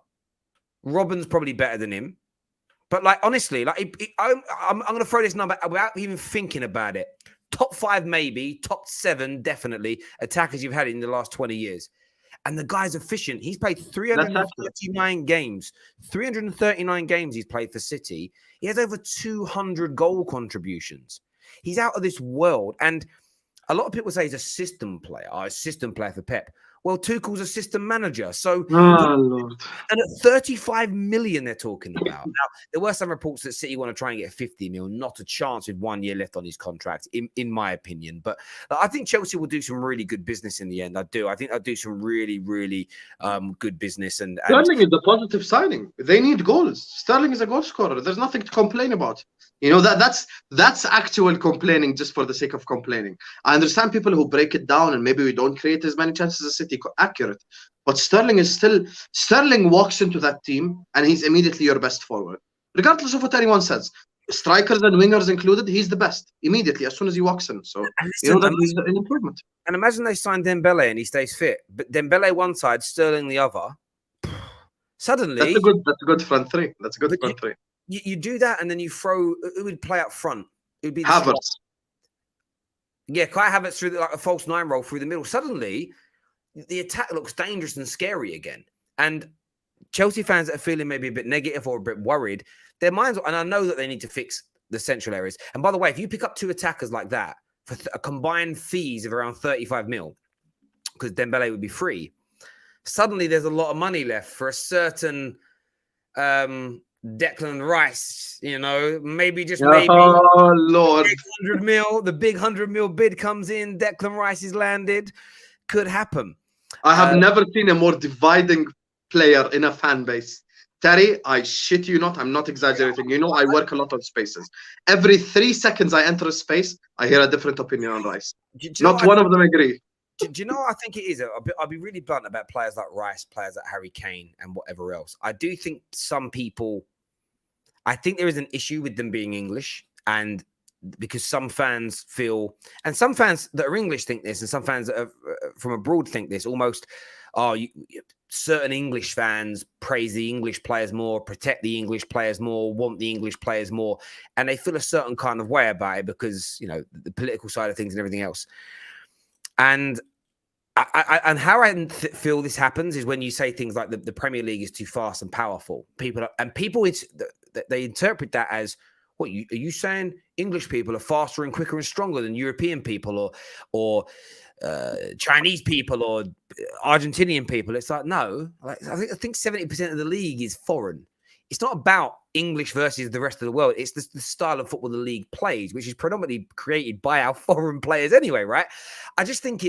Robben's probably better than him. But, like, honestly, like I'm going to throw this number without even thinking about it. Top 5 maybe, top 7 definitely attackers you've had in the last 20 years. And the guy's efficient. He's played 339 games. 339 games he's played for City. He has over 200 goal contributions. He's out of this world. And a lot of people say he's a system player. A system player for Pep. Well, Tuchel's a system manager. So, Lord. And at 35 million they're talking about. Now, there were some reports that City want to try and get 50 mil. Not a chance with 1 year left on his contract, in my opinion. But I think Chelsea will do some really good business in the end. I do. I think they'll do some really, really good business. And Sterling is a positive signing. They need goals. Sterling is a goal scorer. There's nothing to complain about. You know, that's actual complaining just for the sake of complaining. I understand people who break it down and maybe we don't create as many chances as City. Accurate. But Sterling walks into that team and he's immediately your best forward. Regardless of what anyone says. Strikers and wingers included, he's the best immediately as soon as he walks in. So, you know, that is an improvement. And imagine they sign Dembele and he stays fit. But Dembele one side, Sterling the other. Suddenly... That's a good front three. That's a good front three. You do that and then you throw... Who would play up front? It would be Havertz. Yeah, Kai Havertz through like a false 9 roll through the middle. Suddenly, the attack looks dangerous and scary again. And Chelsea fans that are feeling maybe a bit negative or a bit worried, their minds... And I know that they need to fix the central areas. And by the way, if you pick up 2 attackers like that for a combined fees of around 35 mil, because Dembele would be free, suddenly there's a lot of money left for a certain... Declan Rice, you know, maybe maybe. Oh Lord! 100 mil, the big 100 mil bid comes in. Declan Rice is landed. Could happen. I have never seen a more dividing player in a fan base. Terry, I shit you not. I'm not exaggerating. You know, I work a lot on spaces. Every 3 seconds I enter a space, I hear a different opinion on Rice. Not one of them agree. Do you know what I think it is? I'll be really blunt about players like Rice, players like Harry Kane, and whatever else. I do think some people. I think there is an issue with them being English, and because some fans feel, and some fans that are English think this, and some fans that are from abroad think this. Almost, certain English fans praise the English players more, protect the English players more, want the English players more, and they feel a certain kind of way about it because you know the political side of things and everything else. And and how I feel this happens is when you say things like the Premier League is too fast and powerful. People they interpret that as what are you saying? English people are faster and quicker and stronger than European people or Chinese people or Argentinian people. It's like no, I think 70% of the league is foreign. It's not about English versus the rest of the world. It's the style of football the league plays, which is predominantly created by our foreign players anyway, right? I just think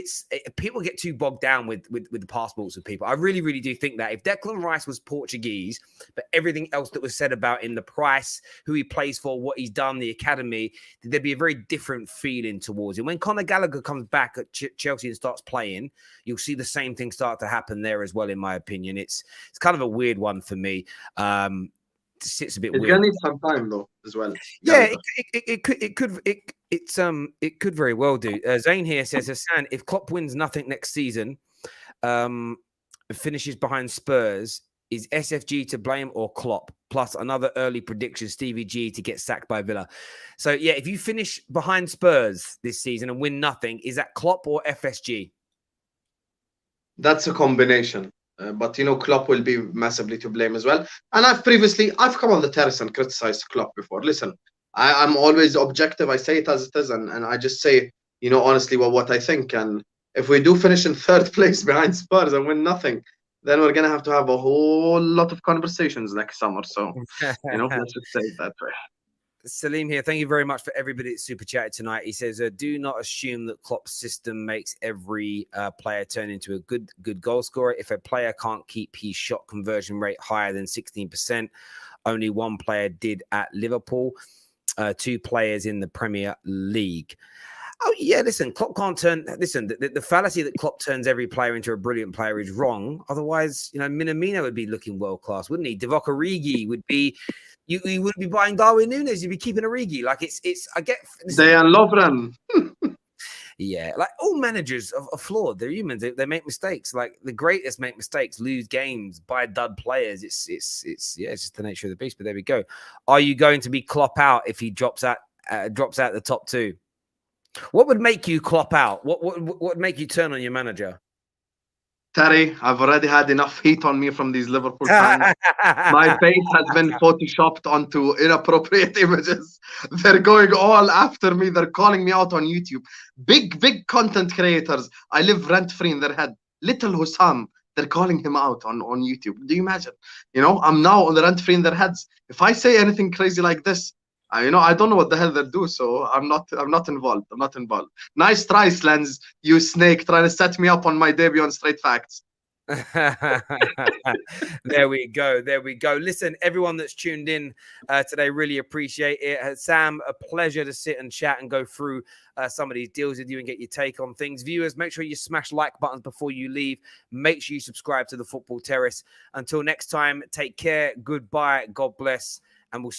people get too bogged down with the passports of people. I really, really do think that if Declan Rice was Portuguese, but everything else that was said about him, the price, who he plays for, what he's done, the academy, there'd be a very different feeling towards him. When Conor Gallagher comes back at Chelsea and starts playing, you'll see the same thing start to happen there as well, in my opinion. It's kind of a weird one for me. Sits a bit weird. It's gonna need some time though, as well. Yeah, it could very well do. Zane here says, Hassan, if Klopp wins nothing next season, finishes behind Spurs, is SFG to blame or Klopp? Plus another early prediction, Stevie G to get sacked by Villa. So yeah, if you finish behind Spurs this season and win nothing, is that Klopp or FSG? That's a combination. But, Klopp will be massively to blame as well. And I've come on the terrace and criticized Klopp before. Listen, I'm always objective. I say it as it is. And I just say, honestly, what I think. And if we do finish in third place behind Spurs and win nothing, then we're going to have a whole lot of conversations next summer. So, let's just say it that way. Salim here, thank you very much for everybody that super chatted tonight. He says, do not assume that Klopp's system makes every player turn into a good goal scorer. If a player can't keep his shot conversion rate higher than 16%, only one player did at Liverpool, 2 players in the Premier League. Oh, yeah, listen, Klopp can't turn... Listen, the fallacy that Klopp turns every player into a brilliant player is wrong. Otherwise, Minamino would be looking world-class, wouldn't he? Divock Origi would be... You wouldn't be buying Darwin Núñez. You'd be keeping Origi. Like, I get... Dejan Lovren. Yeah, like, all managers are flawed. They're humans. They make mistakes. Like, the greatest make mistakes, lose games, buy dud players. It's just the nature of the beast. But there we go. Are you going to be Klopp out if he drops out the top 2? What would make you Klopp out? What would make you turn on your manager? Terry, I've already had enough heat on me from these Liverpool fans. My face has been photoshopped onto inappropriate images. They're going all after me. They're calling me out on YouTube. Big content creators. I live rent-free in their head. Little HUSAM, they're calling him out on YouTube. Do you imagine? I'm now on the rent-free in their heads. If I say anything crazy like this, I don't know what the hell they'll do, so I'm not involved. I'm not involved. Nice try, Slens, you snake, trying to set me up on my debut on Straight Facts. There we go. Listen, everyone that's tuned in today, really appreciate it. Sam, a pleasure to sit and chat and go through some of these deals with you and get your take on things. Viewers, make sure you smash like buttons before you leave. Make sure you subscribe to the Football Terrace. Until next time, take care. Goodbye. God bless. And we'll